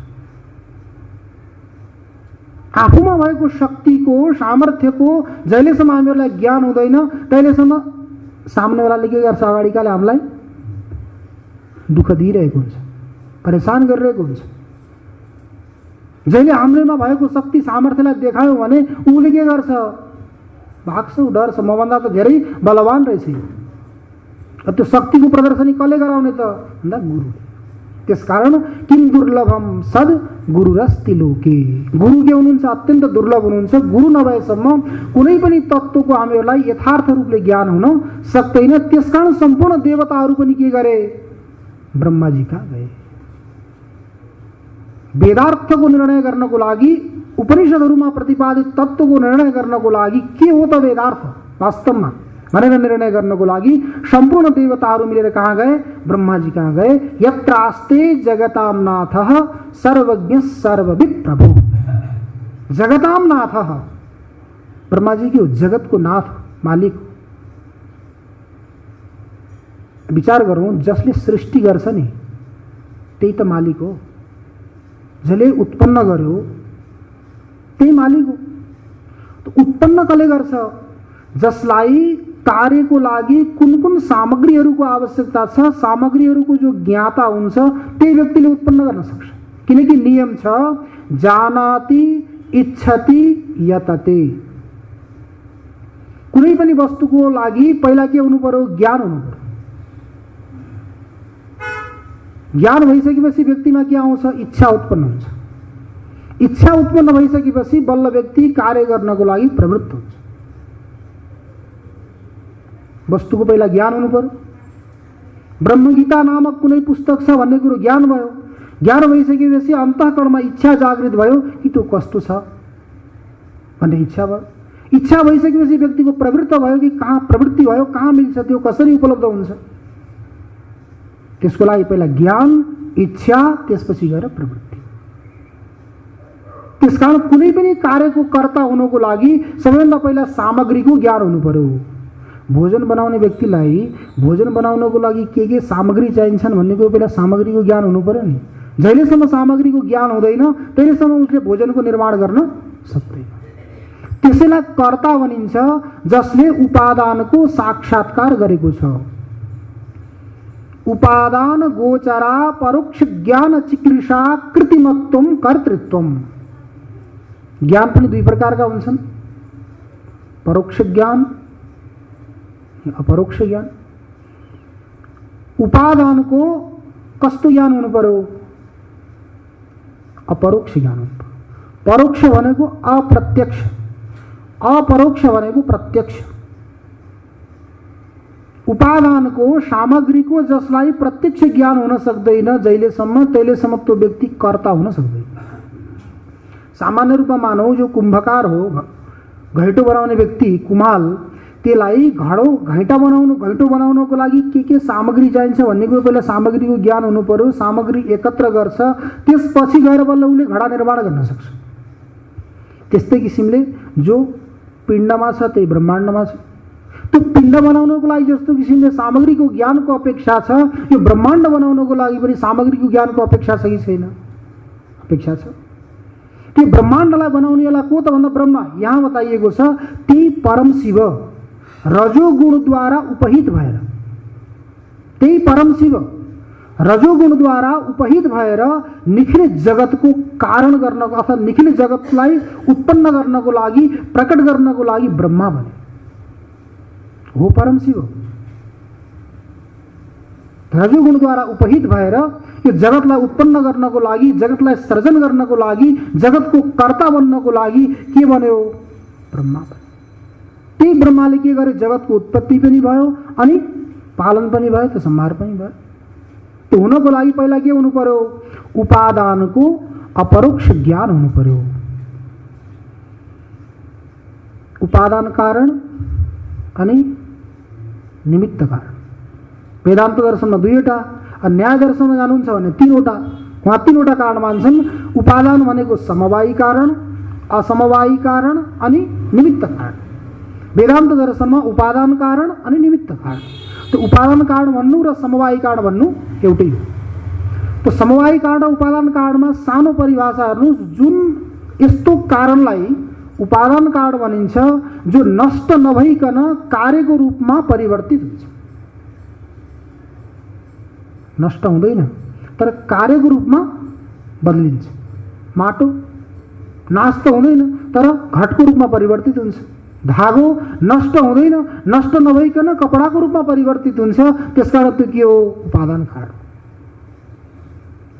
आफूमा भएको शक्तिको, सामर्थ्यको जहिलेसम्म हामीहरूलाई ज्ञान हुँदैन तहिलेसम्म सामनेवालाले के गर्छ? अगाडिकाले हामीलाई दुःख दिइरहेको हुन्छ, परेशान गरिरहेको हुन्छ। जहिले हाम्रोमा भएको शक्ति सामर्थ्यलाई देखायो भने उसले के गर्छ? भाग्छ, डर्छ, मभन्दा त धेरै बलवान रहेछ। त्यो शक्तिको प्रदर्शनी कसले गराउने त? भन्दा गुरु। त्यसकारण किम दुर्लभम सद गुरुरस्ति लोके, गुरु के हुनुहुन्छ? अत्यन्त दुर्लभ हुनुहुन्छ। गुरु नभएसम्म कुनै पनि तत्त्वको हामीहरूलाई यथार्थ रूपले ज्ञान हुन सक्दैन। त्यसकारण सम्पूर्ण देवताहरू पनि के गरे? ब्रह्माजी कहाँ गए। वेदार्थको निर्णय गर्नको लागि, उपनिषदहरूमा प्रतिपादित तत्त्वको निर्णय गर्नको लागि के हो त वेदार्थ वास्तवमा भनेर निर्णय गर्नको लागि सम्पूर्ण देवताहरू मिलेर कहाँ गए? ब्रह्माजी कहाँ गए। यत्रास्ते जगतां नाथः सर्वज्ञ सर्वविद प्रभु। जगतां नाथः, ब्रह्माजी के हो? जगतको नाथ, मालिक। विचार गरौँ, जसले सृष्टि गर्छ नि त्यही त मालिक हो। जसले उत्पन्न गर्यो त्यही मालिक हो। त उत्पन्न कसले गर्छ? जसलाई कार्यको लागि कुन कुन सामग्रीहरूको आवश्यकता छ, सामग्रीहरूको जो ज्ञाता हुन्छ त्यही व्यक्तिले उत्पन्न गर्न सक्छ। किनकि नियम छ, जानाति इच्छति यतते। कुनै पनि वस्तुको लागि पहिला के हुनु पर्यो? ज्ञान हुनु पर्यो। ज्ञान भइसकेपछि व्यक्तिमा के आउँछ? इच्छा उत्पन्न हुन्छ। इच्छा उत्पन्न भइसकेपछि बल्ल व्यक्ति कार्य गर्नको लागि प्रवृत्त हुन्छ। वस्तुको पहिला ज्ञान हुनु पर्यो। ब्रह्मगीता नामक कुनै पुस्तक छ भन्ने कुरो ज्ञान भयो। ज्ञान भइसकेपछि अन्तःकरणमा इच्छा जागृत भयो कि त्यो कस्तो छ भन्ने इच्छा भयो। इच्छा भइसकेपछि व्यक्तिको प्रवृत्त भयो कि कहाँ प्रवृत्ति भयो, कहाँ मिल्छ, त्यो कसरी उपलब्ध हुन्छ। त्यसको लागि पहिला ज्ञान, इच्छा, त्यसपछि गएर प्रवृत्ति। त्यसकारण कुनै पनि कार्यको कर्ता हुनको लागि सबैभन्दा पहिला सामग्रीको ज्ञान हुनु पर्यो। भोजन बनाउने व्यक्तिलाई भोजन बनाउनको लागि के सामग्री चाहिन्छन् भन्ने कुरो पहिला सामग्रीको ज्ञान हुनु पर्यो नि। जहिलेसम्म सामग्रीको ज्ञान हुँदैन तहिलेसम्म उसले भोजनको निर्माण गर्न सक्दैन। त्यसैलाई कर्ता भनिन्छ जसले उपादानको साक्षात्कार गरेको छ। उपादान गोचरा परोक्ष ज्ञान चिकीर्षा कृतिमत्वम कर्तृत्वम। ज्ञान पनि दुई प्रकारका हुन्छन्, परोक्ष ज्ञान अपरोक्ष ज्ञान। उपादानको कस्तो ज्ञान हुनु पर्यो? अपरोक्ष ज्ञान हुनु पर्यो। परोक्ष भनेको अप्रत्यक्ष, अपरोक्ष भनेको प्रत्यक्ष। उपादानको सामग्रीको जसलाई प्रत्यक्ष ज्ञान हुन सक्दैन जहिलेसम्म तहिलेसम्म त्यो व्यक्ति कर्ता हुन सक्दैन। सामान्य रूपमा मानौ जो कुम्भकार हो, घैँटो बनाउने व्यक्ति कुम्हाल, त्यसलाई घैँटो बनाउनको लागि के सामग्री चाहिन्छ भन्ने कुरो पहिला सामग्रीको ज्ञान हुनु पर्यो। सामग्री एकत्र गर्छ, त्यसपछि गएर बल्ल उसले घडा निर्माण गर्न सक्छ। त्यस्तै किसिमले जो पिण्डमा छ त्यही ब्रह्माण्डमा छ। त्यो पिण्ड बनाउनको लागि जस्तो किसिमले सामग्रीको ज्ञानको अपेक्षा छ, यो ब्रह्माण्ड बनाउनको लागि पनि सामग्रीको ज्ञानको अपेक्षा छ कि छैन? अपेक्षा छ। त्यो ब्रह्माण्डलाई बनाउनेलाई को त भन्दा ब्रह्मा। यहाँ बताइएको छ त्यही परम शिव रजोगुणद्वारा उपहित भएर, त्यही परम शिव रजोगुणद्वारा उपहित भएर निखिल जगतको कारण गर्नको अथवा निखिल जगतलाई उत्पन्न गर्नको लागि, प्रकट गर्नको लागि ब्रह्मा बने हो परम शिव। रजोगुणद्वारा उपहित भएर यो जगतलाई उत्पन्न गर्नको लागि, जगतलाई सर्जन गर्नको लागि, जगतको कर्ता बन्नको लागि के बन्यो? ब्रह्मा बन्यो। त्यही ब्रह्माले के गरे? जगतको उत्पत्ति पनि भयो अनि पालन पनि भयो, त्यो संहार पनि भयो। त्यो हुनको लागि पहिला के हुनु पर्यो? उपादानको अपरोक्ष ज्ञान हुनु पर्यो। उपादान कारण अनि निमित्त कारण। वेदान्त दर्शनमा दुईवटा, न्याय दर्शनमा जानुहुन्छ भने तीनवटा। उहाँ तीनवटा कारण मान्छन्। उपादान भनेको समवायी कारण, असमवायी कारण अनि निमित्त कारण। वेदान्त दर्शनमा उपादान कारण अनि निमित्त कारण। त्यो उपादान कारण भन्नु र समवायी कारण भन्नु एउटै हो। त्यो समवायी कारण र उपादान कारणमा सानो परिभाषा हेर्नुहोस्। जुन यस्तो कारणलाई उपादान कारण भनिन्छ जो नष्ट नभइकन कार्यको रूपमा परिवर्तित हुन्छ। नष्ट हुँदैन तर कार्यको रूपमा बदलिन्छ। माटो नाश त हुँदैन तर घटको रूपमा परिवर्तित हुन्छ। धागो नष्ट हुँदैन, नष्ट नभइकन कपडाको रूपमा परिवर्तित हुन्छ। त्यसकारण त्यो के हो? उपादान कारण।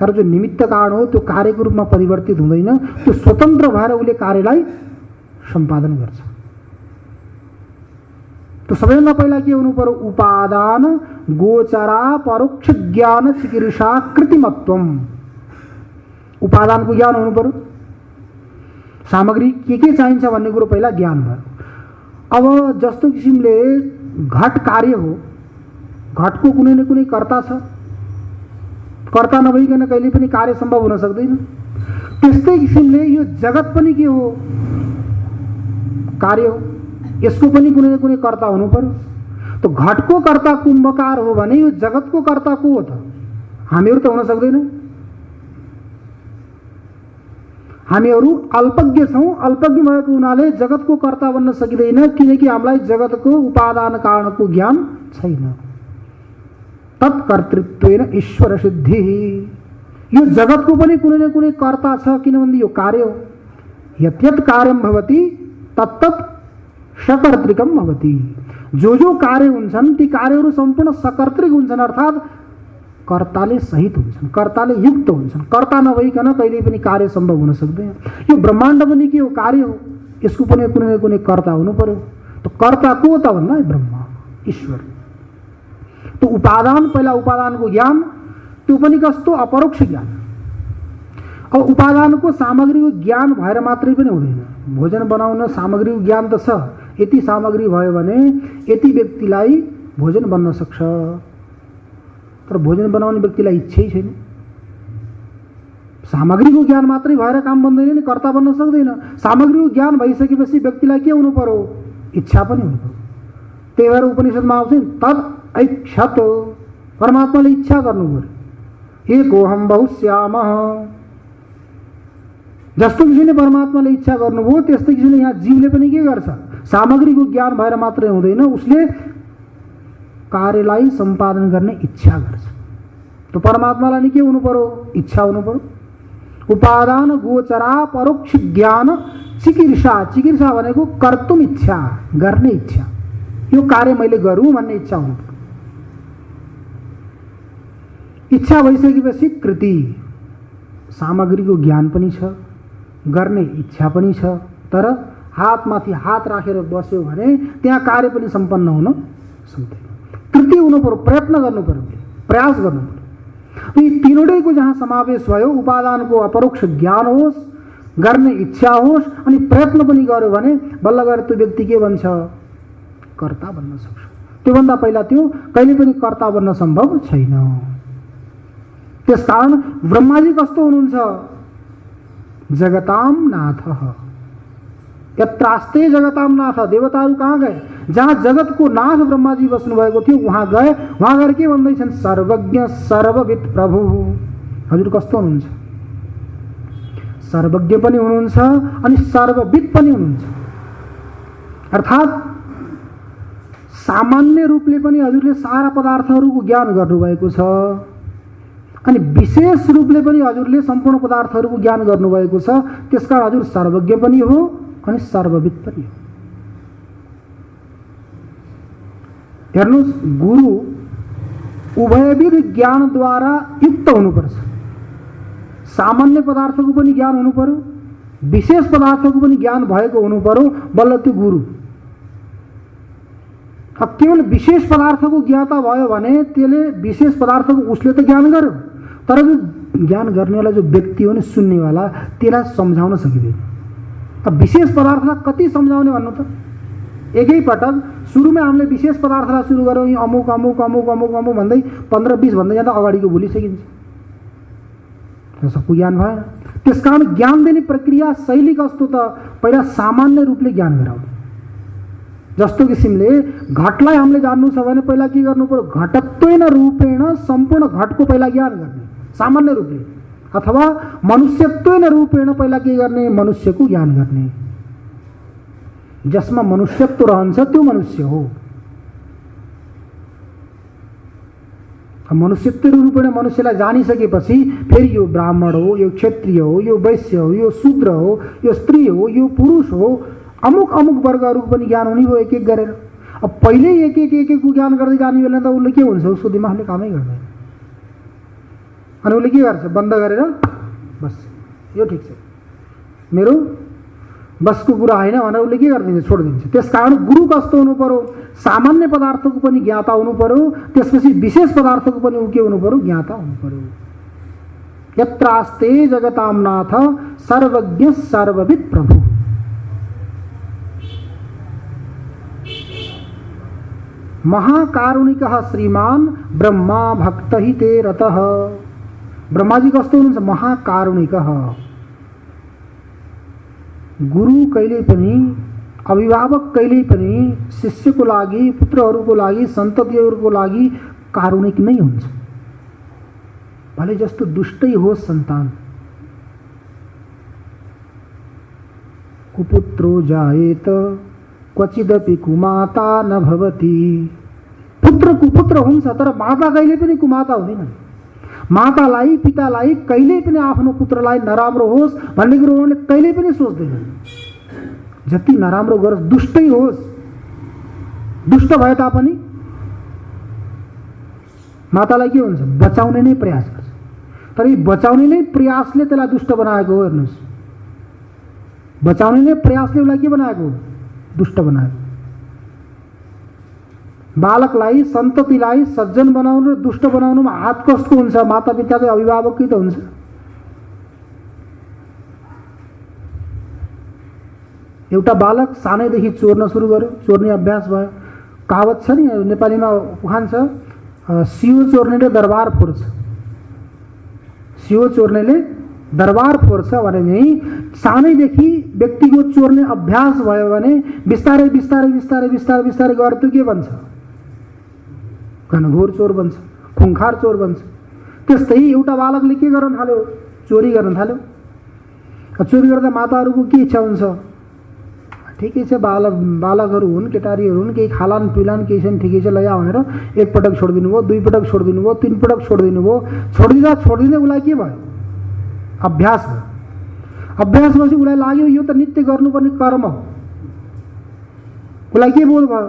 तर जो निमित्त कारण हो त्यो कार्यको रूपमा परिवर्तित हुँदैन, त्यो स्वतन्त्र भएर उसले कार्यलाई सम्पादन गर्छ। तो सबैभन्दा पहिला के हुनु पर्यो? उपादान गोचरा परोक्ष ज्ञान चिकित्सा कृतिमत्वम। उपादानको ज्ञान हुनु पर्यो। सामग्री के चाहिन्छ भन्ने कुरो पहिला ज्ञान भयो। अब जस्तो किसिमले घट कार्य हो, घटको कुनै न कुनै कर्ता छ। कर्ता नभइकन कहिले पनि कार्य सम्भव हुन सक्दैन। त्यस्तै किसिमले यो जगत पनि के हो? कार्य हो। यसको पनि कुनै न कुनै कर्ता हुनु पर्यो। तो घटको कर्ता कुम्भकार हो भने यो जगतको कर्ता को हो त? हामीहरू त हुन सक्दैन। हामीहरू अल्पज्ञ छौँ। अल्पज्ञ भएको हुनाले जगतको कर्ता बन्न सकिँदैन, किनकि हामीलाई जगतको उपादान कारणको ज्ञान छैन। तत्कर्तृत्वेन ईश्वर सिद्धि। यो जगतको पनि कुनै न कुनै कर्ता छ, किनभने यो कार्य हो। यत् यत् कार्यम भवति तत्तत् सकर्तृकम भवति। जो जो कार्य हुन्छन् ती कार्यहरू सम्पूर्ण सकर्तृक हुन्छन्, अर्थात् कर्ताले सहित हुन्छन्, कर्ताले युक्त हुन्छन्। कर्ता नभइकन कहिले पनि कार्य सम्भव हुन सक्दैन। यो ब्रह्माण्ड पनि के हो? कार्य हो। यसको पनि कुनै न कुनै कर्ता हुनु पर्यो। तो कर्ता को त भन्दा ब्रह्मा ईश्वर। तो उपादान, पहिला उपादानको ज्ञान, त्यो पनि कस्तो? अपरोक्ष ज्ञान। अब उपादानको सामग्रीको ज्ञान भएर मात्रै पनि हुँदैन। भोजन बनाउन सामग्रीको ज्ञान त छ। यति सामग्री भयो भने यति व्यक्तिलाई भोजन बन्न सक्छ। तर भोजन बनाउने व्यक्तिलाई इच्छै छैन। सामग्रीको ज्ञान मात्रै भएर काम बन्दैन नि, कर्ता बन्न सक्दैन। सामग्रीको ज्ञान भइसकेपछि व्यक्तिलाई के हुनु पर्यो? इच्छा पनि हुनु पर्यो। त्यही भएर उपनिषदमा आउँछ नि तद ऐक्षत। परमात्माले इच्छा गर्नु पर्यो। एकोहम बहुश्यामः। जस्तो किसिमले परमात्माले इच्छा गर्नुभयो त्यस्तै किसिमले यहाँ जीवले पनि के गर्छ? सामग्रीको ज्ञान भएर मात्रै हुँदैन, उसले कार्यलाई सम्पादन गर्ने इच्छा गर्छ। तो परमात्मालाई नि के हुनु पर्यो? इच्छा हुनु पर्यो। उपादान गोचरा परोक्ष ज्ञान चिकित्सा। चिकित्सा भनेको कर्तुम इच्छा, गर्ने इच्छा। यो कार्य मैले गरौँ भन्ने इच्छा हुनु पर्यो। इच्छा भइसकेपछि कृति, सामग्रीको ज्ञान पनि छ, गर्ने इच्छा पनि छ, तर हातमाथि हात राखेर बस्यो भने त्यहाँ कार्य पनि सम्पन्न हुन सक्दैन। कृति हुनु पर्यो, प्रयत्न गर्नु पर्यो, प्रयास गर्नु पर्यो। यी तीनवटैको जहाँ समावेश भयो, उपादानको अपरोक्ष ज्ञान होस्, गर्ने इच्छा होस् अनि प्रयत्न पनि गर्यो भने बल्ल गएर त्यो व्यक्ति के बन्छ? कर्ता बन्न सक्छ। त्योभन्दा पहिला त्यो कहिले पनि कर्ता बन्न सम्भव छैन। त्यसकारण ब्रह्माजी कस्तो हुनुहुन्छ? जगताम नाथः। यत्रास्ते जगताम नाथ, देवताहरू कहाँ गए? जहाँ जगतको नाथ ब्रह्माजी बस्नु भएको थियो वहाँ गए। वहाँ गएर के भन्दैछन्? सर्वज्ञ सर्वविद प्रभु। हजुर कस्तो हुनुहुन्छ? सर्वज्ञ पनि हुनुहुन्छ अनि सर्वविद पनि हुनुहुन्छ। अर्थात् सामान्य रूपले पनि हजुरले सारा पदार्थहरूको ज्ञान गर्नुभएको छ अनि विशेष रूपले पनि हजुरले सम्पूर्ण पदार्थहरूको ज्ञान गर्नुभएको छ। त्यसकारण हजुर सर्वज्ञ पनि हो अनि सर्वविद पनि हो। हेर्नुहोस्, गुरु उभयविध ज्ञानद्वारा युक्त हुनुपर्छ। सामान्य पदार्थको पनि ज्ञान हुनु पर्यो, विशेष पदार्थको पनि ज्ञान भएको हुनु पर्यो, बल्ल त्यो गुरु। अब केवल विशेष पदार्थको ज्ञाता भयो भने त्यसले विशेष पदार्थको उसले त ज्ञान गर्यो, तर जो ज्ञान गर्नेवाला जो व्यक्ति हो नि, सुन्नेवाला, त्यसलाई सम्झाउन सकिँदैन। अब विशेष पदार्थलाई कति सम्झाउने भन्नु त? एकै पटक सुरुमै हामीले विशेष पदार्थलाई सुरु गऱ्यौँ, यी अमुक अमुक अमुक अमुक अमुक भन्दै 15-20 भन्दै जाँदा अगाडिको भुलिसकिन्छ, सबको ज्ञान भएन। त्यसकारण ज्ञान दिने प्रक्रिया शैली कस्तो त? पहिला सामान्य रूपले ज्ञान गराउने। जस्तो किसिमले घटलाई हामीले जान्नु छ भने पहिला के गर्नु पर्यो? घटत्वेन रूपेण सम्पूर्ण घटको पहिला ज्ञान गर्ने सामान्य रूपले, अथवा मनुष्यत्वेन रूपेण पहिला के गर्ने? मनुष्यको ज्ञान गर्ने। जसमा मनुष्यत्व रहन्छ त्यो मनुष्य हो। मनुष्यत्व रूपेण मनुष्यलाई जानिसकेपछि फेरि यो ब्राह्मण हो, यो क्षत्रिय हो, यो वैश्य हो, यो शूद्र हो, यो स्त्री हो, यो पुरुष हो, अमुक अमुक वर्गहरूको पनि ज्ञान हुने भयो एक एक गरेर। अब पहिले एक एकको ज्ञान गर्दै जाने बेला त उसले के हुन्छ? उसको दिमागले कामै गर्दैन अनि उसले के गर्छ? बन्द गरेर बस, यो ठिक छ, मेरो बसको कुरा होइन भनेर उसले के गरिदिन्छ? छोडिदिन्छ। त्यसकारण गुरु कस्तो हुनु पर्यो? सामान्य पदार्थको पनि ज्ञाता हुनु पर्यो, त्यसपछि विशेष पदार्थको पनि ऊ के हुनु पर्यो? ज्ञाता हुनु पर्यो। यत्रास्ते जगताम नाथ सर्वज्ञ सर्वविद प्रभु। महाकारुणिकः श्रीमान ब्रह्मा भक्त हि ते रतः। ब्रह्माजी कस्तो हुनुहुन्छ? महाकारुणिकः। गुरु कहिले पनि, अभिभावक कहिले पनि शिष्यको लागि, पुत्रहरूको लागि, सन्ततिहरूको लागि कारुणिक नै हुन्छ। भले जस्तो दुष्टै होस् सन्तान। कुपुत्रो जायेत क्वचिदपि कुमाता न भवति। पुत्र कुपुत्र हुन्छ तर माता कहिले पनि कुमाता हुँदैन। मातालाई, पितालाई कहिले पनि आफ्नो पुत्रलाई नराम्रो होस् भन्ने कुरो उनीहरूले कहिले पनि सोच्दैनन्। जति नराम्रो गरोस्, दुष्टै होस्, दुष्ट भए तापनि मातालाई के हुन्छ? बचाउने नै प्रयास गर्छ। तर यी बचाउने नै प्रयासले त्यसलाई दुष्ट बनाएको हो। हेर्नुहोस्, बचाउने नै प्रयासले उसलाई के बनाएको हो? दुष्ट बनाएको। बालकलाई, सन्ततिलाई सज्जन बनाउनु र दुष्ट बनाउनुमा हात कसको हुन्छ? माता पिताकै, अभिभावकै त हुन्छ। एउटा बालक सानैदेखि चोर्न सुरु गर्यो, चोर्ने अभ्यास भयो। कहावत छ नि नेपालीमा, उखान छ, सियो चोर्नेले दरबार फोर्छ। सियो चोर्नेले दरबार फोर्छ भने चाहिँ सानैदेखि व्यक्तिको चोर्ने अभ्यास भयो भने बिस्तारै बिस्तारै बिस्तारै बिस्तारै बिस्तारै गएर त्यो के बन्छ? घनघोर चोर बन्छ, खुङखार चोर बन्छ। त्यस्तै एउटा बालकले के गर्न थाल्यो? चोरी गर्न थाल्यो। चोरी गर्दा माताहरूको के इच्छा हुन्छ? ठिकै छ, बालकहरू हुन्, केटारीहरू हुन्, केही खालान पिलान, केही छैन, ठिकै छ लया भनेर एक पटक छोडिदिनु भयो, दुई पटक छोडिदिनु भयो, तीन पटक छोडिदिनु भयो। छोडिदिँदा छोडिदिँदै उसलाई के भयो? अभ्यास भयो। अभ्यास भएपछि उसलाई लाग्यो यो त नित्य गर्नुपर्ने कर्म हो। उसलाई के बोध भयो?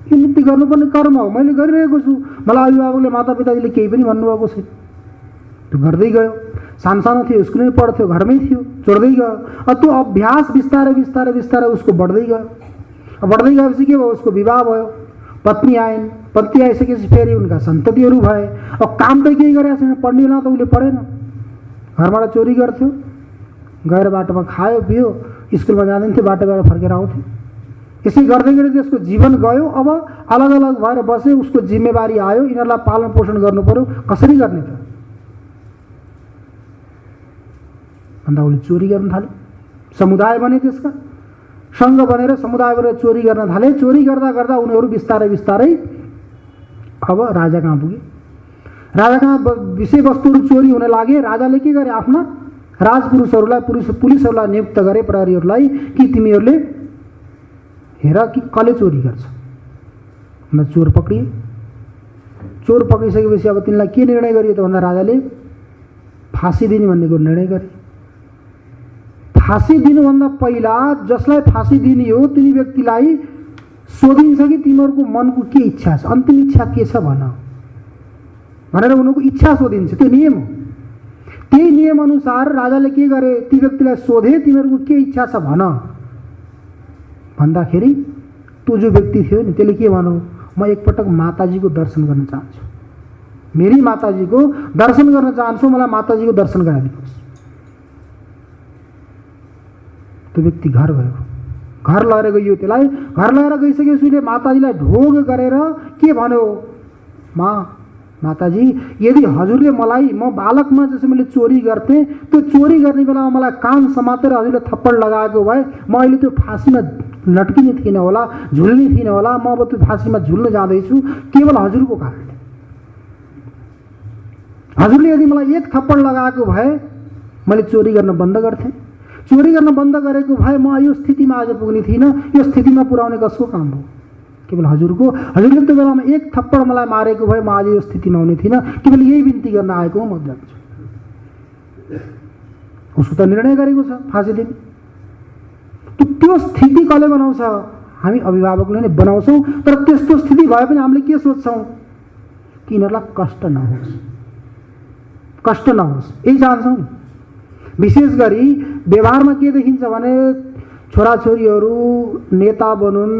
यो नित्य गर्नुपर्ने कर्म हो, मैले गरिरहेको छु। मलाई अभिभावकले मातापिताजीले केही पनि भन्नुभएको छैन, त्यो गर्दै गयो। सानसानो थियो, स्कुलमै पढ्थ्यो, घरमै थियो, जोड्दै गयो। त्यो अभ्यास बिस्तारै बिस्तारै बिस्तारै उसको बढ्दै गयो। बढ्दै गएपछि के भयो, उसको विवाह भयो, पत्नी आइन्। पत्नी आइसकेपछि फेरि उनका सन्ततिहरू भए। अब काम त केही गरेको छैन, पढ्ने बेला त उसले पढेन, घरबाट चोरी गर्थ्यो, गएर बाटोमा खायो पियो, स्कुलमा जाँदैन्थ्यो, बाटो गएर फर्केर आउँथ्यो। यसै गर्दै गर्दै त्यसको जीवन गयो। अब अलग अलग भएर बसे, उसको जिम्मेवारी आयो, यिनीहरूलाई पालन पोषण गर्नु पर्यो, कसरी गर्ने त भन्दा उसले चोरी गर्न थाल्यो। समुदाय बने, त्यसका सङ्घ बनेर समुदाय बनेर चोरी गर्न थाले। चोरी गर्दा गर्दा उनीहरू बिस्तारै बिस्तारै अब राजा कहाँ पुगे। राजा कहाँ विषयवस्तुहरू चोरी हुन लागे। राजाले के गरे, आफ्ना राजपुरुषहरूलाई पुलिसहरूलाई नियुक्त गरे, प्रहरीहरूलाई, कि तिमीहरूले हेर कि कसले चोरी गर्छ। अन्त चोर पक्रिए। चोर पक्रिसकेपछि अब तिनलाई के निर्णय गरियो त भन्दा राजाले फाँसी दिने भन्ने कुरो निर्णय गरे। फाँसी दिनुभन्दा पहिला जसलाई फाँसी दिने हो तिनी व्यक्तिलाई सोधिन्छ कि तिमीहरूको मनको के इच्छा छ, अन्तिम इच्छा के छ भन भनेर उनीहरूको इच्छा सोधिन्छ। त्यो नियम हो। त्यही नियम अनुसार राजाले के गरे, ती व्यक्तिलाई सोधे तिमीहरूको के इच्छा छ भन भन्दाखेरि त्यो जो व्यक्ति थियो नि त्यसले के भन्यो, म एकपटक माताजीको दर्शन गर्न चाहन्छु, मेरी माताजीको दर्शन गर्न चाहन्छु, मलाई माताजीको दर्शन गराइदिनुहोस्। त्यो व्यक्ति घर गयो, घर लगेर गयो। त्यसलाई घर लगेर गइसकेपछि उसले माताजीलाई ढोग गरेर के भन्यो, माताजी यदि हजुरले मलाई, म बालकमा जसो मैले चोरी गर्थेँ, त्यो चोरी गर्ने बेलामा मलाई कान समातेर हजुरले थप्पड लगाएको भए म अहिले त्यो फाँसीमा लट्किने थिइनँ होला, झुल्ने थिइनँ होला। म अब त्यो फाँसीमा झुल्न जाँदैछु केवल हजुरको कारणले। हजुरले यदि मलाई एक थप्पड लगाएको भए मैले चोरी गर्न बन्द गर्थेँ। चोरी गर्न बन्द गरेको भए म यो स्थितिमा आज पुग्ने थिइनँ। यो स्थितिमा पुर्याउने कसको काम हो, केवल हजुरको। हजुरले त्यो बेलामा एक थप्पड मलाई मारेको भए म आज यो स्थितिमा आउने थिइनँ। केवल यही बिन्ती गर्न आएको म जान्छु। उसको त निर्णय गरेको छ फाँसी दिने। त्यो स्थिति कसले बनाउँछ, हामी अभिभावकले नै बनाउँछौँ। तर त्यस्तो स्थिति भए पनि हामीले के सोच्छौँ कि यिनीहरूलाई कष्ट नहोस्, कष्ट नहोस्, यही चाहन्छौँ। विशेष गरी व्यवहारमा के देखिन्छ भने छोराछोरीहरू नेता बनुन्,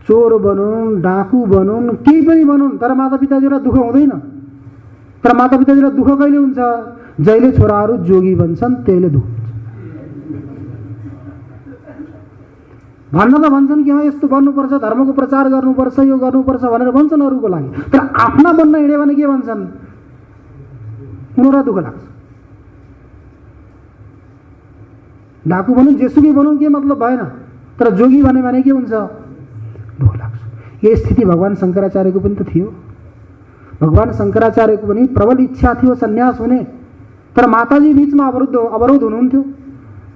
चोर बनुन्, डाकु बनुन्, केही पनि बनुन्, तर मातापिताजीलाई दुःख हुँदैन। तर मातापिताजीलाई दुःख कहिले हुन्छ, जहिले छोराहरू जोगी बन्छन् त्यहिले दुःख हुन्छ। भन्न त भन्छन् कि यस्तो गर्नुपर्छ, धर्मको प्रचार गर्नुपर्छ, यो गर्नुपर्छ भनेर भन्छन् अरूको लागि, तर आफ्ना बन्न हिँड्यो भने के भन्छन्, उनीहरूलाई दुःख लाग्छ। डाकु भनौँ, जेसुकै भनौँ, के मतलब भएन, तर जोगी भने के हुन्छ, दुःख लाग्छ। यो स्थिति भगवान शङ्कराचार्यको पनि त थियो। भगवान शङ्कराचार्यको पनि प्रबल इच्छा थियो सन्यास हुने, तर माताजी बिचमा अवरोध हुनुहुन्थ्यो,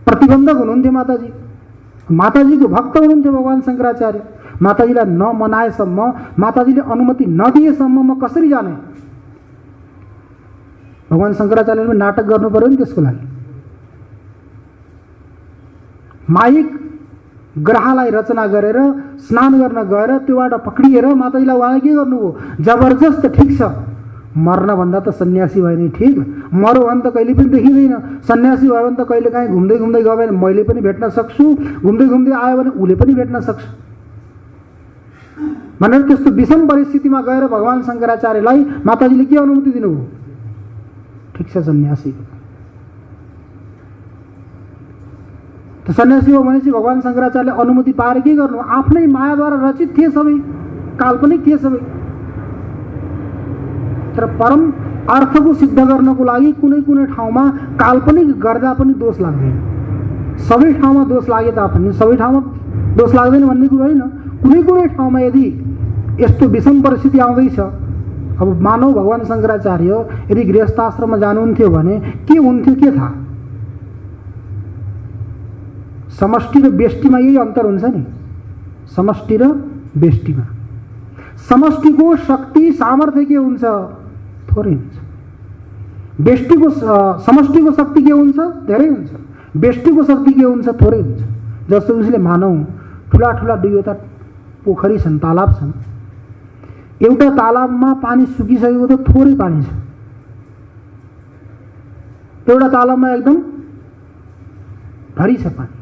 प्रतिबन्धक हुनुहुन्थ्यो। माताजीको भक्त हुनुहुन्थ्यो भगवान शङ्कराचार्य। माताजीलाई नमनाएसम्म, माताजीले अनुमति नदिएसम्म म कसरी जाने। भगवान शङ्कराचार्यले पनि नाटक गर्नु पर्यो नि त्यसको लागि। माइक ग्रहलाई रचना गरेर स्नान गर्न गएर त्योबाट पक्रिएर माताजीलाई उहाँले के गर्नुभयो, जबरजस्त ठिक छ, मर्नभन्दा त सन्यासी भयो नि ठिक, मरो भने त कहिले पनि देखिँदैन, सन्यासी भयो भने त कहिले काहीँ घुम्दै घुम्दै गयो भने मैले पनि भेट्न सक्छु, घुम्दै घुम्दै आयो भने उसले पनि भेट्न सक्छ भनेर त्यस्तो विषम परिस्थितिमा गएर भगवान शङ्कराचार्यलाई माताजीले के अनुमति दिनुभयो, ठिक छ सन्यासी। त सन्यासी हो भनेपछि भगवान शङ्कराचार्यले अनुमति पाएर के गर्नु, आफ्नै मायाद्वारा रचित थिए सबै, काल्पनिक थिए सबै। तर परम अर्थको सिद्ध गर्नको लागि कुनै कुनै ठाउँमा काल्पनिक गर्दा पनि दोष लाग्दैन। सबै ठाउँमा दोष लागे तापनि सबै ठाउँमा दोष लाग्दैन भन्ने कुरो होइन। कुनै कुनै ठाउँमा यदि यस्तो विषम परिस्थिति आउँदैछ, अब मानव भगवान शङ्कराचार्य यदि गृहस्थाश्रममा जानुहुन्थ्यो भने के हुन्थ्यो, के थाहा। समष्टि र व्यष्टिमा यही अन्तर हुन्छ नि, समष्टि र व्यष्टिमा। समष्टिको शक्ति सामर्थ्य के हुन्छ, थोरै हुन्छ। व्यष्टिको समष्टिको शक्ति के हुन्छ, धेरै हुन्छ। व्यष्टिको शक्ति के हुन्छ, थोरै हुन्छ। जस्तो उसले मानौँ ठुला ठुला दुईवटा पोखरी छन्, तालाब छन्। एउटा तालाबमा पानी सुकिसकेको त थोरै पानी छ, एउटा तालाबमा एकदम भरि छ पानी।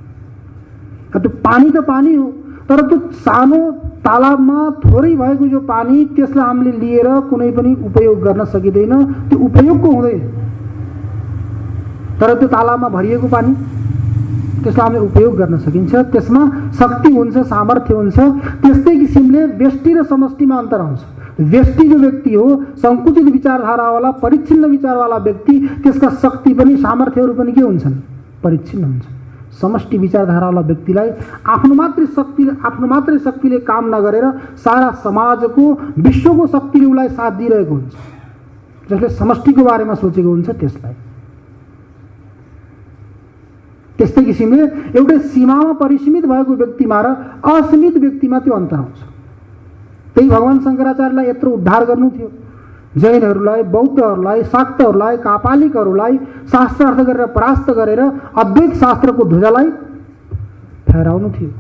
त्यो पानी त पानी हो, तर त्यो सानो तालाबमा थोरै भएको जो पानी त्यसलाई हामीले लिएर कुनै पनि उपयोग गर्न सकिँदैन, त्यो उपयोगको हुँदैन। तर त्यो तालाबमा भरिएको पानी त्यसलाई हामीले उपयोग गर्न सकिन्छ, त्यसमा शक्ति हुन्छ, सामर्थ्य हुन्छ। त्यस्तै किसिमले व्यष्टि र समष्टिमा अन्तर आउँछ। व्यष्टि जो व्यक्ति हो, संकुचित विचारधारावाला, परिच्छिन्न विचारवाला व्यक्ति, त्यसका शक्ति पनि सामर्थ्यहरू पनि के हुन्छन्? परिच्छिन्न हुन्छ। समष्टि विचारधारावाला व्यक्तिलाई आफ्नो मात्रै शक्तिले काम नगरेर सारा समाजको, विश्वको शक्तिले उसलाई साथ दिइरहेको हुन्छ। जसले समष्टिको बारेमा सोचेको हुन्छ त्यसलाई। त्यस्तै किसिमले एउटै सीमामा परिसीमित भएको व्यक्तिमा र असीमित व्यक्तिमा त्यो अन्तर आउँछ। त्यही भगवान शङ्कराचार्यलाई यत्रो उद्धार गर्नु थियो। जैनहरूलाई, बौद्धहरूलाई, शाक्तहरूलाई, कापालिकहरूलाई शास्त्रार्थ गरेर परास्त गरेर अद्वैत शास्त्रको ध्वजालाई फहराउनु थियो।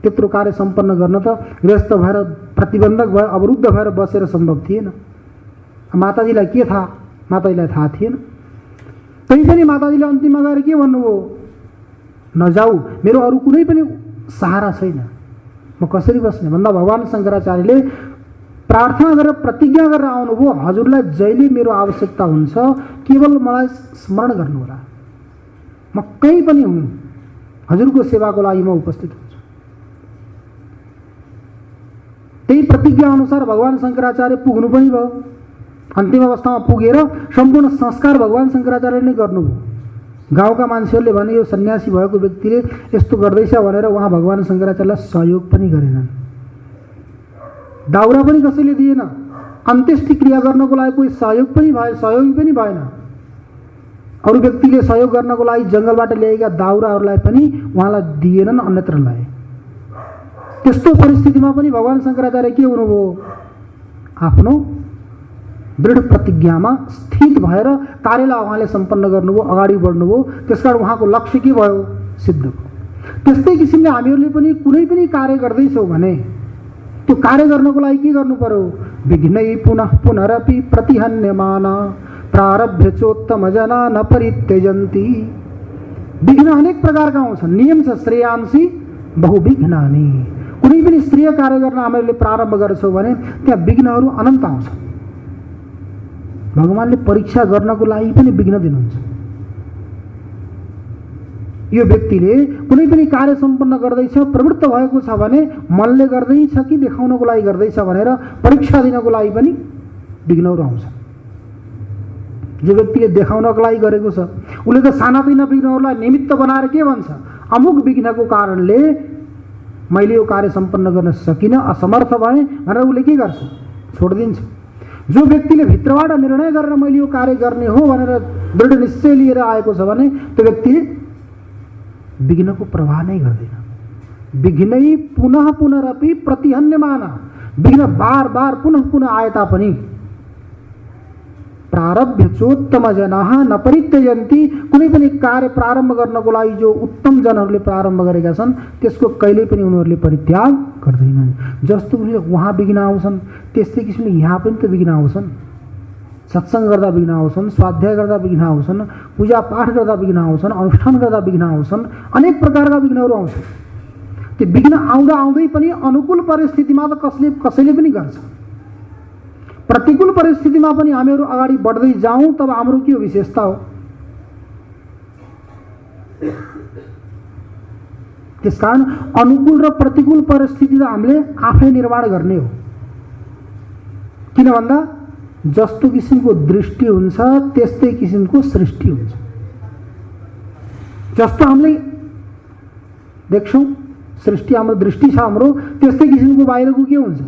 त्यत्रो कार्य सम्पन्न गर्न त व्यस्त भएर, प्रतिबन्धक भएर, अवरुद्ध भएर बसेर सम्भव थिएन। माताजीलाई के थाहा? माताजीलाई थाहा थिएन। तैपनि माताजीले अन्तिममा गएर के भन्नुभयो? नजाऊ, मेरो अरू कुनै पनि सहारा छैन, म कसरी बस्ने भन्दा भगवान शङ्कराचार्यले प्रार्थना गरेर प्रतिज्ञा गरेर आउनुभयो, हजुरलाई जहिले मेरो आवश्यकता हुन्छ केवल मलाई स्मरण गर्नुहोला, म कहीँ पनि हुँ, हजुरको सेवाको लागि म उपस्थित हुन्छु। त्यही प्रतिज्ञा अनुसार भगवान शङ्कराचार्य पुग्नु पनि भयो। अन्तिम अवस्थामा पुगेर सम्पूर्ण संस्कार भगवान शङ्कराचार्यले नै गर्नुभयो। गाउँका मान्छेहरूले भने यो सन्यासी भएको व्यक्तिले यस्तो गर्दैछ भनेर उहाँ भगवान शङ्कराचार्यलाई सहयोग पनि गरेनन्। दाउरा पनि कसैले दिएन। अन्त्येष्टि क्रिया गर्नको लागि कोही सहयोगी पनि भएन। अरू व्यक्तिले सहयोग गर्नको लागि जङ्गलबाट ल्याएका दाउराहरूलाई पनि उहाँलाई दिएनन्, अन्यत्र लाए। त्यस्तो परिस्थितिमा पनि भगवान शङ्कराचार्य के हुनुभयो? आफ्नो दृढ प्रतिज्ञामा स्थित भएर कार्यलाई उहाँले सम्पन्न गर्नुभयो, अगाडि बढ्नुभयो। त्यसकारण उहाँको लक्ष्य के भयो? सिद्ध भयो। त्यस्तै किसिमले हामीहरूले पनि कुनै पनि कार्य गर्दैछौँ भने त्यो कार्य गर्नको लागि के गर्नु पर्यो? विघ्नै पुनः पुनरपि प्रतिहन्यमाना प्रारभ्य चोत्तम जना न परित्यजन्ति। विघ्न अनेक प्रकारका आउँछन्। नियम छ श्रेयांसी बहुविघ्नानि। कुनै पनि श्रेय कार्य गर्न हामीले प्रारम्भ गर्छौँ भने त्यहाँ विघ्नहरू अनन्त आउँछन्। भगवानले परीक्षा गर्नको लागि पनि विघ्न दिनुहुन्छ। यो व्यक्तिले कुनै पनि कार्य सम्पन्न गर्दैछ, प्रवृत्त भएको छ भने मनले गर्दैछ कि देखाउनको लागि गर्दैछ भनेर परीक्षा दिनको लागि पनि विघ्नहरू आउँछ। जो व्यक्तिले देखाउनको लागि गरेको छ उसले त सानातिना विघ्नहरूलाई निमित्त बनाएर के भन्छ? अमुक विघ्नको कारणले मैले यो कार्य सम्पन्न गर्न सकिनँ, असमर्थ भएँ भनेर उसले के गर्छ? छोडिदिन्छ। जो व्यक्तिले भित्रबाट निर्णय गरेर मैले यो कार्य गर्ने हो भनेर दृढ निश्चय लिएर आएको छ भने त्यो व्यक्तिले विघ्नको प्रवाह नै गर्दैन। विघ्नै पुनः पुनरपि प्रतिहन्यमाना। विघ्न बार बार पुनः पुनः आए तापनि प्रारभ्य चोत्तम जनाः न परित्यजन्ति। कुनै पनि कार्य प्रारम्भ गर्नको लागि जो उत्तम जनहरूले प्रारम्भ गरेका छन् त्यसको कहिल्यै पनि उनीहरूले परित्याग गर्दैनन्। जस्तो उहाँ विघ्न आउँछन् त्यस्तै किसिमले यहाँ पनि त विघ्न आउँछन्। सत्सङ्ग गर्दा विघ्न आउँछन्, स्वाध्याय गर्दा विघ्न आउँछन्, पूजा पाठ गर्दा विघ्न आउँछन्, अनुष्ठान गर्दा विघ्न आउँछन्, अनेक प्रकारका विघ्नहरू आउँछन्। त्यो विघ्न आउँदा आउँदै पनि अनुकूल परिस्थितिमा त कसैले पनि गर्छ। प्रतिकूल परिस्थितिमा पनि हामीहरू अगाडि बढ्दै जाउँ तब हाम्रो के विशेषता हो? त्यसकारण अनुकूल र प्रतिकूल परिस्थिति त हामीले आफै निर्माण गर्ने हो। किन भन्दा जस्तो किसिमको दृष्टि हुन्छ त्यस्तै किसिमको सृष्टि हुन्छ। जस्तो हामीले देख्छौँ सृष्टि, हाम्रो दृष्टि छ हाम्रो, त्यस्तै किसिमको बाहिरको के हुन्छ?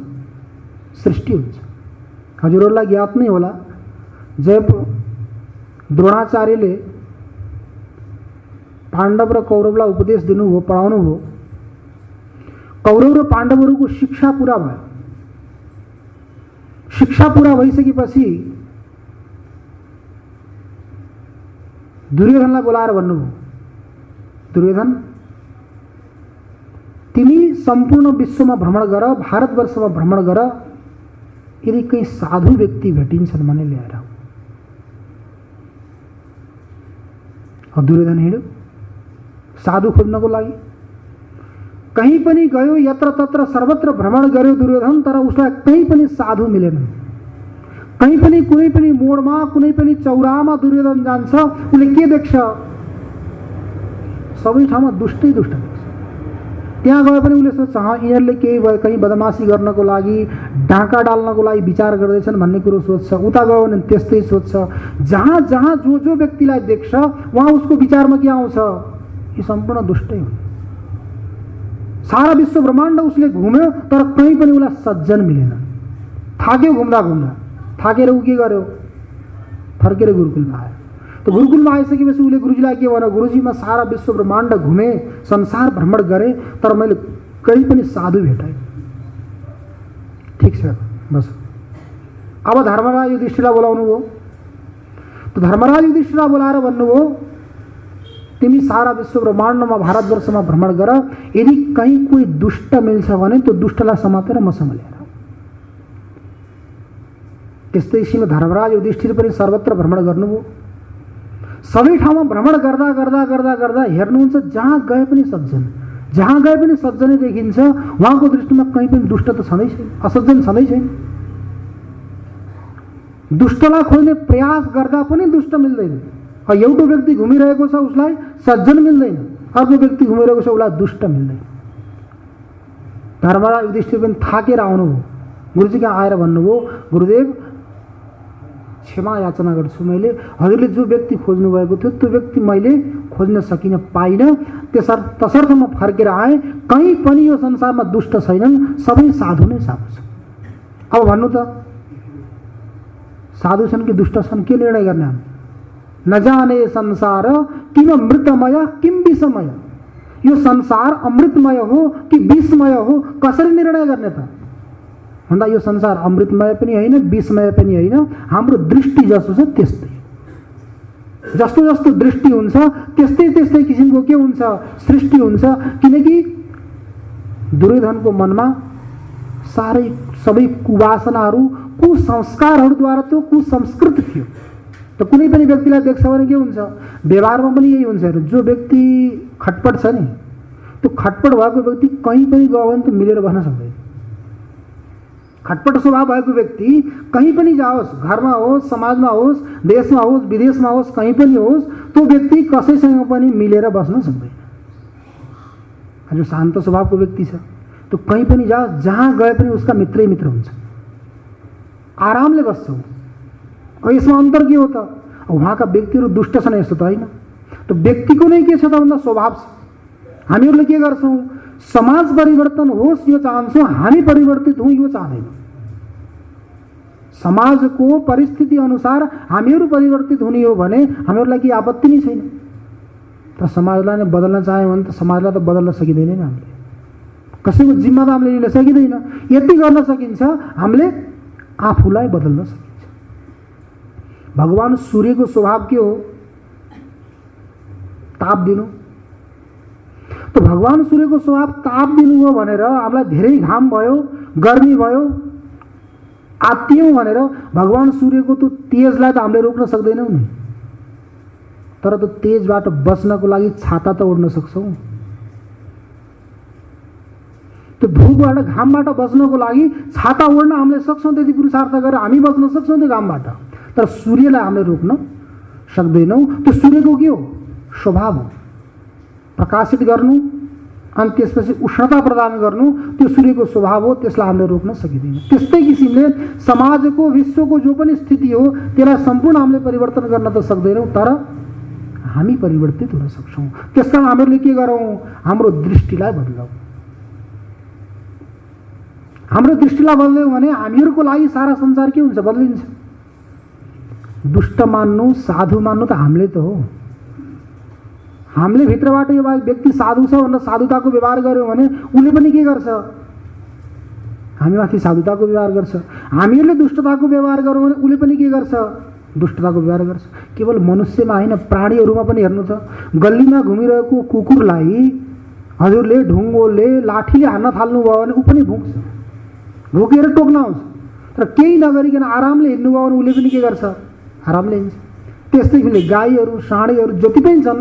सृष्टि हुन्छ। हजुरहरूलाई ज्ञात नै होला, जब द्रोणाचार्यले पाण्डव र कौरवलाई उपदेश दिनुभयो, पढाउनुभयो, कौरव र पाण्डवहरूको शिक्षा पुरा भयो। शिक्षा पुरा भइसकेपछि दुर्योधनलाई बोलाएर भन्नुभयो, दुर्योधन तिमी सम्पूर्ण विश्वमा भ्रमण गर, भारतवर्षमा भ्रमण गर, यदि कहीँ साधु व्यक्ति भेटिन्छन् भने ल्याएर आऊ। दुर्योधन हिँड्यो साधु खोज्नको लागि, कहीँ पनि गयो, यत्र तत्र सर्वत्र भ्रमण गर्यो दुर्योधन, तर उसलाई कहीँ पनि साधु मिलेन। कहीँ पनि कुनै पनि मोडमा, कुनै पनि चौरामा दुर्योधन जान्छ, उसले के देख्छ? सबै ठाउँमा दुष्टै दुष्ट देख्छ। त्यहाँ गए पनि उसले सोध्छ यिनीहरूले केही कहीँ बदमासी गर्नको लागि, ढाका डाल्नको लागि विचार गर्दैछन् भन्ने कुरो सोध्छ। उता गयो भने त्यस्तै सोध्छ। जहाँ जहाँ जो जो व्यक्तिलाई देख्छ वहाँ उसको विचारमा के आउँछ? यी सम्पूर्ण दुष्टै हुन्। सारा विश्व ब्रह्माण्ड उसले घुम्यो तर कहीँ पनि उसलाई सज्जन मिलेन। थाक्यो घुम्दा घुम्दा, थाकेर ऊ के गर्यो? फर्केर गुरुकुलमा आयो। तो गुरुकुलमा आइसकेपछि उसले गुरुजीलाई के भन्यो? गुरुजी म सारा विश्व ब्रह्माण्ड घुमेँ, संसार भ्रमण गरेँ, तर मैले कहीँ पनि साधु भेटाएँ। ठिक छ बस। अब धर्मराज युधिष्ठिरलाई बोलाउनु भयो। तो धर्मराज युधिष्ठिरलाई बोलाएर भन्नुभयो तिमी सारा विश्व ब्रह्माण्डमा भारतवर्षमा भ्रमण गर, यदि कहीँ कोही दुष्ट मिल्छ भने त्यो दुष्टलाई समातेर मसँग ल्याएर। त्यस्तै किसिमले धर्मराज युधिष्ठिर पनि सर्वत्र भ्रमण गर्नुभयो। सबै ठाउँमा भ्रमण गर्दा गर्दा गर्दा गर्दा हेर्नुहुन्छ जहाँ गए पनि सज्जन, जहाँ गए पनि सज्जनै देखिन्छ। उहाँको दृष्टिमा कहीँ पनि दुष्ट त छँदै छैन, असज्जन छँदै छैन। दुष्टलाई खोज्ने प्रयास गर्दा पनि दुष्ट मिल्दैन। एउटा व्यक्ति घुमिरहेको छ उसलाई सज्जन मिल्दैन, अर्को व्यक्ति घुमिरहेको छ उसलाई दुष्ट मिल्दैन। धर्मराज युधिष्ठिर पनि थाकेर आउनुभयो। गुरुजी कहाँ आएर भन्नुभयो गुरुदेव क्षमा याचना गर्छु, मैले हजुरले जो व्यक्ति खोज्नु भएको थियो त्यो व्यक्ति मैले खोज्न सकिन, पाइनँ, तसर्थ म फर्केर आएँ। कहीँ पनि यो संसारमा दुष्ट छैनन्, सबै साधु नै साधु छन्। अब भन्नु त साधु छन् कि दुष्ट छन्? के निर्णय गर्ने हामी? न जाने संसार किम मृतमय किम विषमय। यो संसार अमृतमय हो कि विषमय हो, कसरी निर्णय गर्ने त? भन्दा यो संसार अमृतमय पनि होइन, विषमय पनि होइन, हाम्रो दृष्टि जस्तो छ त्यस्तै। जस्तो जस्तो दृष्टि हुन्छ त्यस्तै त्यस्तै किसिमको के हुन्छ? सृष्टि हुन्छ। किनकि दुर्योधनको मनमा सारै सबै कुवासनाहरू, कुसंस्कारहरूद्वारा त्यो कुसंस्कृत थियो। त कुनै पनि व्यक्तिलाई देख्छ भने के हुन्छ? व्यवहारमा पनि यही हुन्छ। जो व्यक्ति खटपट छ नि, त्यो खटपट भएको व्यक्ति कहीँ पनि गयो भने त मिलेर बस्न सक्दैन। खटपट स्वभाव भएको व्यक्ति कहीँ पनि जाओस्, घरमा होस्, समाजमा होस्, देशमा होस्, विदेशमा होस्, कहीँ पनि होस्, त्यो व्यक्ति कसैसँग पनि मिलेर बस्न सक्दैन। जो शान्त स्वभावको व्यक्ति छ त्यो कहीँ पनि जाओस्, जहाँ गए पनि उसका मित्रै मित्र हुन्छ, आरामले बस्छ। यसमा अन्तर के हो त? उहाँका व्यक्तिहरू दुष्ट छन् यस्तो त होइन। त व्यक्तिको नै के छ त भन्दा स्वभाव छ। हामीहरूले के गर्छौँ? समाज परिवर्तन होस् यो चाहन्छौँ, हामी परिवर्तित हौँ यो चाहदैनौँ। समाजको परिस्थिति अनुसार हामीहरू परिवर्तित हुने हो भने हामीहरूलाई केही आपत्ति नै छैन। तर समाजलाई नै बदल्न चाह्यौँ भने त समाजलाई त बदल्न सकिँदैन नि। हामीले कसैको जिम्मा त हामीले लिन सकिँदैन। यति गर्न सकिन्छ हामीले आफूलाई बदल्न सकिन्छ। भगवान सूर्यको स्वभाव के हो? ताप दिनु। तो भगवान सूर्यको स्वभाव ताप दिनु हो भनेर हामीलाई धेरै घाम भयो, गर्मी भयो, आत्तियौँ भनेर भगवान सूर्यको त्यो तेजलाई त हामीले रोक्न सक्दैनौँ नि। तर त्यो तेजबाट बच्नको लागि छाता त ओढ्न सक्छौँ। त्यो धुपबाट घामबाट बच्नको लागि छाता ओढ्न हामीले सक्छौँ। त्यति पुरुषार्थ गरेर हामी बच्न सक्छौँ त्यो घामबाट। तर सूर्यलाई हामीले रोक्न सक्दैनौँ। त्यो सूर्यको के हो? स्वभाव हो। प्रकाशित गर्नु अनि त्यसपछि उष्णता प्रदान गर्नु त्यो सूर्यको स्वभाव हो। त्यसलाई हामीले रोक्न सकिँदैन। त्यस्तै किसिमले समाजको, विश्वको जो पनि स्थिति हो त्यसलाई सम्पूर्ण हामीले परिवर्तन गर्न त सक्दैनौँ, तर हामी परिवर्तित हुन सक्छौँ। त्यसकारण हामीहरूले के गरौँ? हाम्रो दृष्टिलाई बदलौँ। हाम्रो दृष्टिलाई बदल्यौँ भने हामीहरूको लागि सारा संसार के हुन्छ? बदलिन्छ। दुष्ट मान्नु, साधु मान्नु त हामीले त हो। हामीले भित्रबाट यो व्यक्ति साधु छ भनेर साधुताको व्यवहार गर्यो भने उसले पनि के गर्छ? हामीमाथि साधुताको व्यवहार गर्छ। हामीहरूले दुष्टताको व्यवहार गर्यो भने उसले पनि के गर्छ? दुष्टताको व्यवहार गर्छ। केवल मनुष्यमा होइन, प्राणीहरूमा पनि हेर्नु त। गल्लीमा घुमिरहेको कुकुरलाई हजुरले ढुङ्गोले लाठीले हान्न थाल्नुभयो भने ऊ पनि भुक्छ, भुकेर टोक्न आउँछ। तर केही नगरिकन आरामले हिँड्नुभयो भने उसले पनि के गर्छ? आरामले हिँड्छ। त्यस्तै गरी गाईहरू, साँडेहरू जति पनि छन्,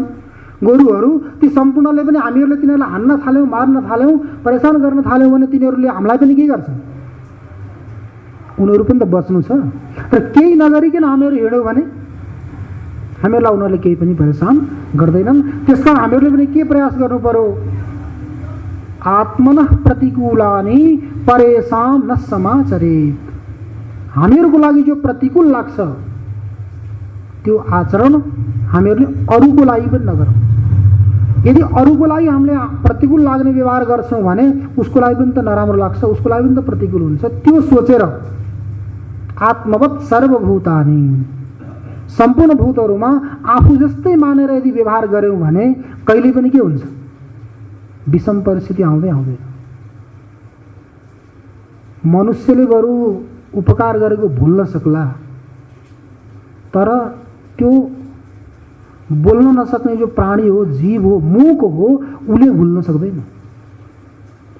गोरुहरू, ती सम्पूर्णले पनि हामीहरूले तिनीहरूलाई हान्न थाल्यौँ, मार्न थाल्यौँ, परेशान गर्न थाल्यौँ भने तिनीहरूले हामीलाई पनि के गर्छन्? उनीहरू पनि त बच्नु छ। तर केही नगरिकन हामीहरू हिँड्यौँ भने हामीहरूलाई उनीहरूले केही पनि परेशान गर्दैनन्। त्यस कारण हामीहरूले पनि के प्रयास गर्नु पर्यो? आत्मनः प्रतिकूलानि परेशान न समाचरेत्। हामीहरूको लागि जो प्रतिकूल लाग्छ त्यो आचरण हामीहरूले अरूको लागि पनि नगरौँ। यदि अरूको लागि हामीले प्रतिकूल लाग्ने व्यवहार गर्छौँ भने उसको लागि पनि त नराम्रो लाग्छ, उसको लागि पनि त प्रतिकूल हुन्छ। त्यो सोचेर आत्मवत् सर्वभूतानि, सम्पूर्ण भूतहरूमा आफू जस्तै मानेर यदि व्यवहार गऱ्यौँ भने कहिले पनि के हुन्छ? विषम परिस्थिति आउँदै आउँदैन। मनुष्यले बरु उपकार गरेको भुल्न सक्ला, तर त्यो बोल्न नसक्ने जो प्राणी हो, जीव हो, मूक हो, उसले भुल्न सक्दैन।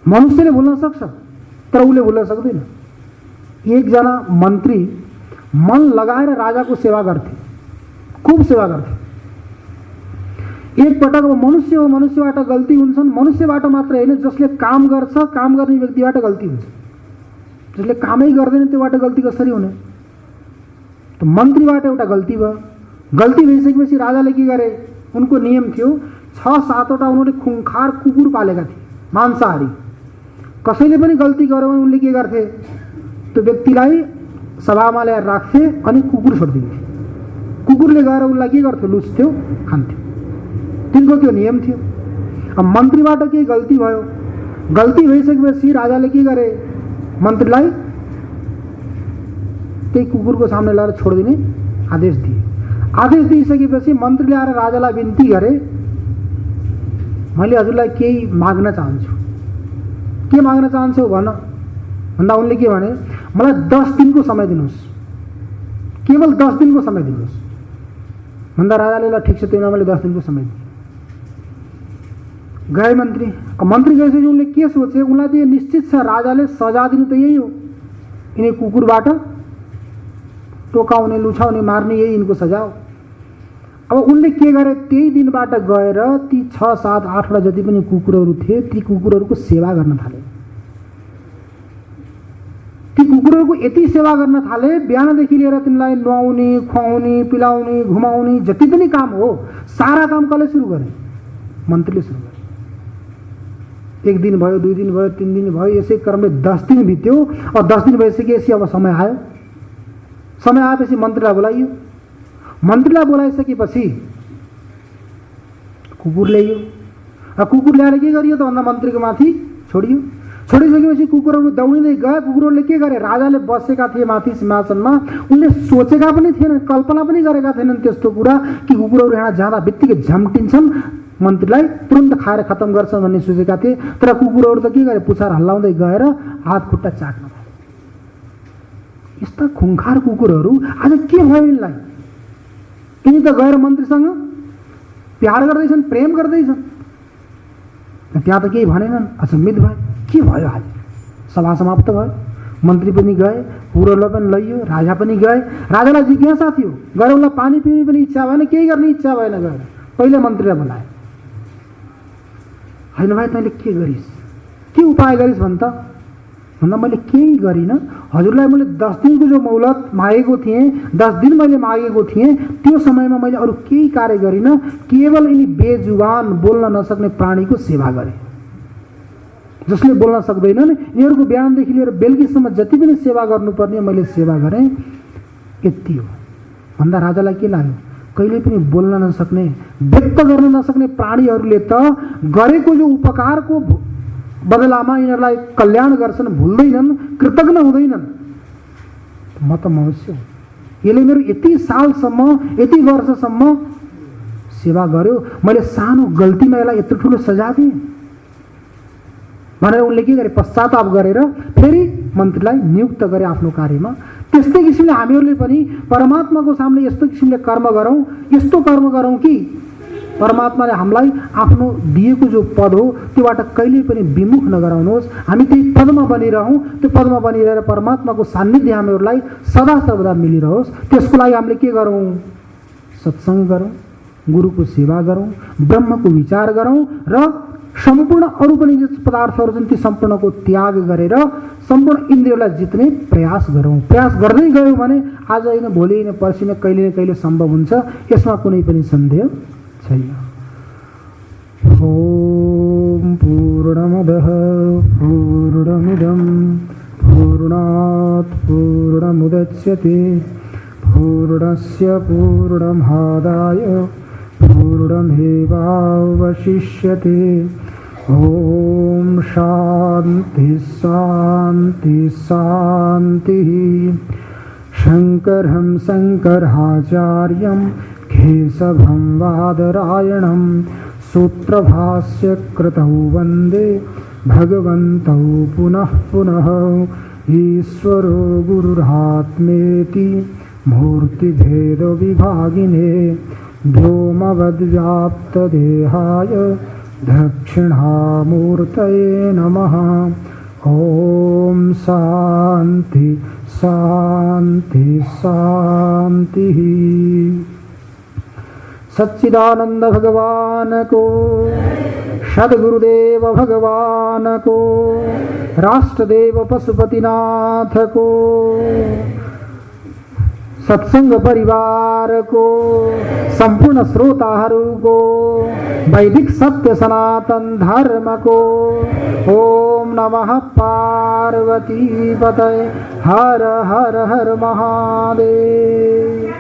मनुष्यले भुल्न सक्छ तर उसले भुल्न सक्दैन। एकजना मन्त्री मन लगाएर राजाको सेवा गर्थे, खूब सेवा गर्थे। एक पटक अब मनुष्य हो, मनुष्यबाट गल्ती हुन्छन्। मनुष्यबाट मात्र होइन, जसले काम गर्छ, काम गर्ने व्यक्तिबाट गल्ती हुन्छ। जसले कामै गर्दैन त्योबाट गल्ती कसरी हुने? त मन्त्रीबाट एउटा गल्ती भयो। गल्ती भइसकेपछि राजाले के गरे? उनको नियम थियो 6-7वटा उनीहरूले खुङखार कुकुर पालेका थिए, मांसाहारी। कसैले पनि गल्ती गर्यो भने उनले के गर्थे? त्यो व्यक्तिलाई सभामा ल्याएर राख्थे अनि कुकुर छोडिदिन्थे। कुकुरले गएर उनलाई के गर्थ्यो? लुस्थ्यो, खान्थ्यो। तिनको त्यो नियम थियो। अब मन्त्रीबाट केही गल्ती भयो। गल्ती भइसकेपछि राजाले के गरे? मन्त्रीलाई त्यही कुकुरको सामने ल्याएर छोडिदिने आदेश दिए। आदेश दिइसकेपछि मन्त्रीले आएर राजालाई बिन्ती गरे, मैले हजुरलाई केही माग्न चाहन्छु। के माग्न चाहन्छु भन भन्दा उनले के भने? मलाई 10 दिनको समय दिनुहोस्, केवल 10 दिनको समय दिनुहोस् भन्दा राजाले ल ठिक छ तिमीलाई मैले 10 दिनको समय दिएँ। गए मन्त्री। मन्त्री गएपछि उनले के सोचे? उनलाई त यो निश्चित छ राजाले सजाय दिनु त यही हो, यिनी कुकुरबाट टोकाउने, लुछाउने, मार्ने, यही यिनको सजाय हो। अब उनले के गरे? त्यही दिनबाट गएर ती 6-7-8वटा जति पनि कुकुरहरू थिए ती कुकुरहरूको सेवा गर्न थाले। ती कुकुरहरूको यति सेवा गर्न थाले, बिहानदेखि लिएर तिनलाई नुहाउने, खुवाउने, पिलाउने, घुमाउने, जति पनि काम हो सारा काम कसले सुरु गरे? मन्त्रीले सुरु गरे। 1 दिन भयो, 2 दिन भयो, 3 दिन भयो, यसै क्रमले 10 दिन बित्यो। और 10 दिन भइसकेपछि अब समय आयो। समय आएपछि मन्त्रीलाई बोलाइयो। मन्त्रीलाई बोलाइसकेपछि कुकुर ल्याइयो। र कुकुर ल्याएर के गरियो त भन्दा मन्त्रीको माथि छोडियो। छोडिसकेपछि कुकुरहरू दौडिँदै गए। कुकुरहरूले के गरे? राजाले बसेका थिए माथि सिंहासनमा, उनले सोचेका पनि थिएनन्, कल्पना पनि गरेका थिएनन् त्यस्तो कुरा कि कुकुरहरू यहाँ जाँदा बित्तिकै झम्टिन्छन्, मन्त्रीलाई तुरन्त खाएर खत्तम गर्छन् भन्ने सोचेका थिए। तर कुकुरहरू त के गरे? पुछार हल्लाउँदै गएर हात खुट्टा चाट्न थाले। यस्ता खुङखार कुकुरहरू आज के भयो यिनलाई? यिनी त गएर मन्त्रीसँग प्यार गर्दैछन्, प्रेम गर्दैछन्। त्यहाँ त केही भनेनन्। अचम्मित भए, के भयो? आज सभा समाप्त भयो। मन्त्री पनि गए, कुकुरहरूलाई पनि लैयो, राजा पनि गए। राजालाई जिज्ञासा थियो, गएर उनलाई पानी पिउने पनि इच्छा भएन, केही गर्ने इच्छा भएन। गएर पहिले मन्त्रीलाई बोलाए। होइन भाइ, तैँले के गरिस्? के उपाय गरिस् भन् त? भन्दा मैले केही गरिनँ, हजुरलाई मैले 10 दिनको जो मोहलत मागेको थिएँ, 10 दिन मैले मागेको थिएँ, त्यो समयमा मैले अरू केही कार्य गरिनँ, केवल यिनी बेजुबान बोल्न नसक्ने प्राणीको सेवा गरेँ। जसले बोल्न सक्दैनन् यिनीहरूको बिहानदेखि लिएर बेलुकीसम्म जति पनि सेवा गर्नुपर्ने मैले सेवा गरेँ, यति हो भन्दा राजालाई के लाग्यो? कहिले पनि बोल्न नसक्ने, व्यक्त गर्न नसक्ने प्राणीहरूले त गरेको जो उपकारको बदलामा यिनीहरूलाई कल्याण गर्छन्, भुल्दैनन्, कृतज्ञ हुँदैनन्। म त मनुष्य हो, यसले मेरो यति सालसम्म, यति वर्षसम्म सेवा गर्यो, मैले सानो गल्तीमा यसलाई यत्रो ठुलो सजाय दिएँ भनेर उनले के गरे? पश्चाताप गरेर फेरि मन्त्रीलाई नियुक्त गरे आफ्नो कार्यमा। त्यस्तै किसिमले हामीहरूले पनि परमात्माको सामने यस्तो किसिमले कर्म गरौँ, यस्तो कर्म गरौँ कि परमात्माले हामीलाई आफ्नो दिएको जो पद हो त्योबाट कहिल्यै पनि विमुख नगराउनुहोस्। हामी त्यही पदमा बनिरहौँ, त्यो पदमा बनिरहेर परमात्माको सान्निध्य हामीहरूलाई सदा सर्वदा मिलिरहोस्। त्यसको लागि हामीले के गरौँ? सत्सङ्ग गरौँ, गुरुको सेवा गरौँ, ब्रह्मको विचार गरौँ र सम्पूर्ण अरू पनि जो पदार्थहरू छन् ती सम्पूर्णको त्याग गरेर सम्पूर्ण इन्द्रियलाई जित्ने प्रयास गरौँ। प्रयास गर्दै गयौँ भने आज होइन, भोलि होइन, पर्सि न कहिले न कहिले सम्भव हुन्छ, यसमा कुनै पनि सन्देह छैन। ओम पूर्णमदः पूर्णमिदं पूर्णात् पूर्णमुदच्यते पूर्णस्य पूर्णमादाय पूर्णमेवावशिष्यते। ओम शांति शांति शांतिः। शंकरं शंकराचार्यं केशवं बादरायणं सूत्रभाष्यकृतौ वन्दे भगवन्तौ पुनः पुनः। ईश्वरो गुरुरात्मेति मूर्तिभेदविभागिने व्योमवद्व्याप्तदेहाय दक्षिणामूर्तये नमः। ओम शांति शांति शांतिः। सच्चिदानंद भगवान को, सद्गुरुदेव भगवान को, राष्ट्रदेव पशुपतिनाथ को, सत्संग परिवार को, संपूर्ण श्रोताहरूको, वैदिक सत्य सनातन धर्म को। ओम नमः पार्वती पतये। हर हर हर महादेव।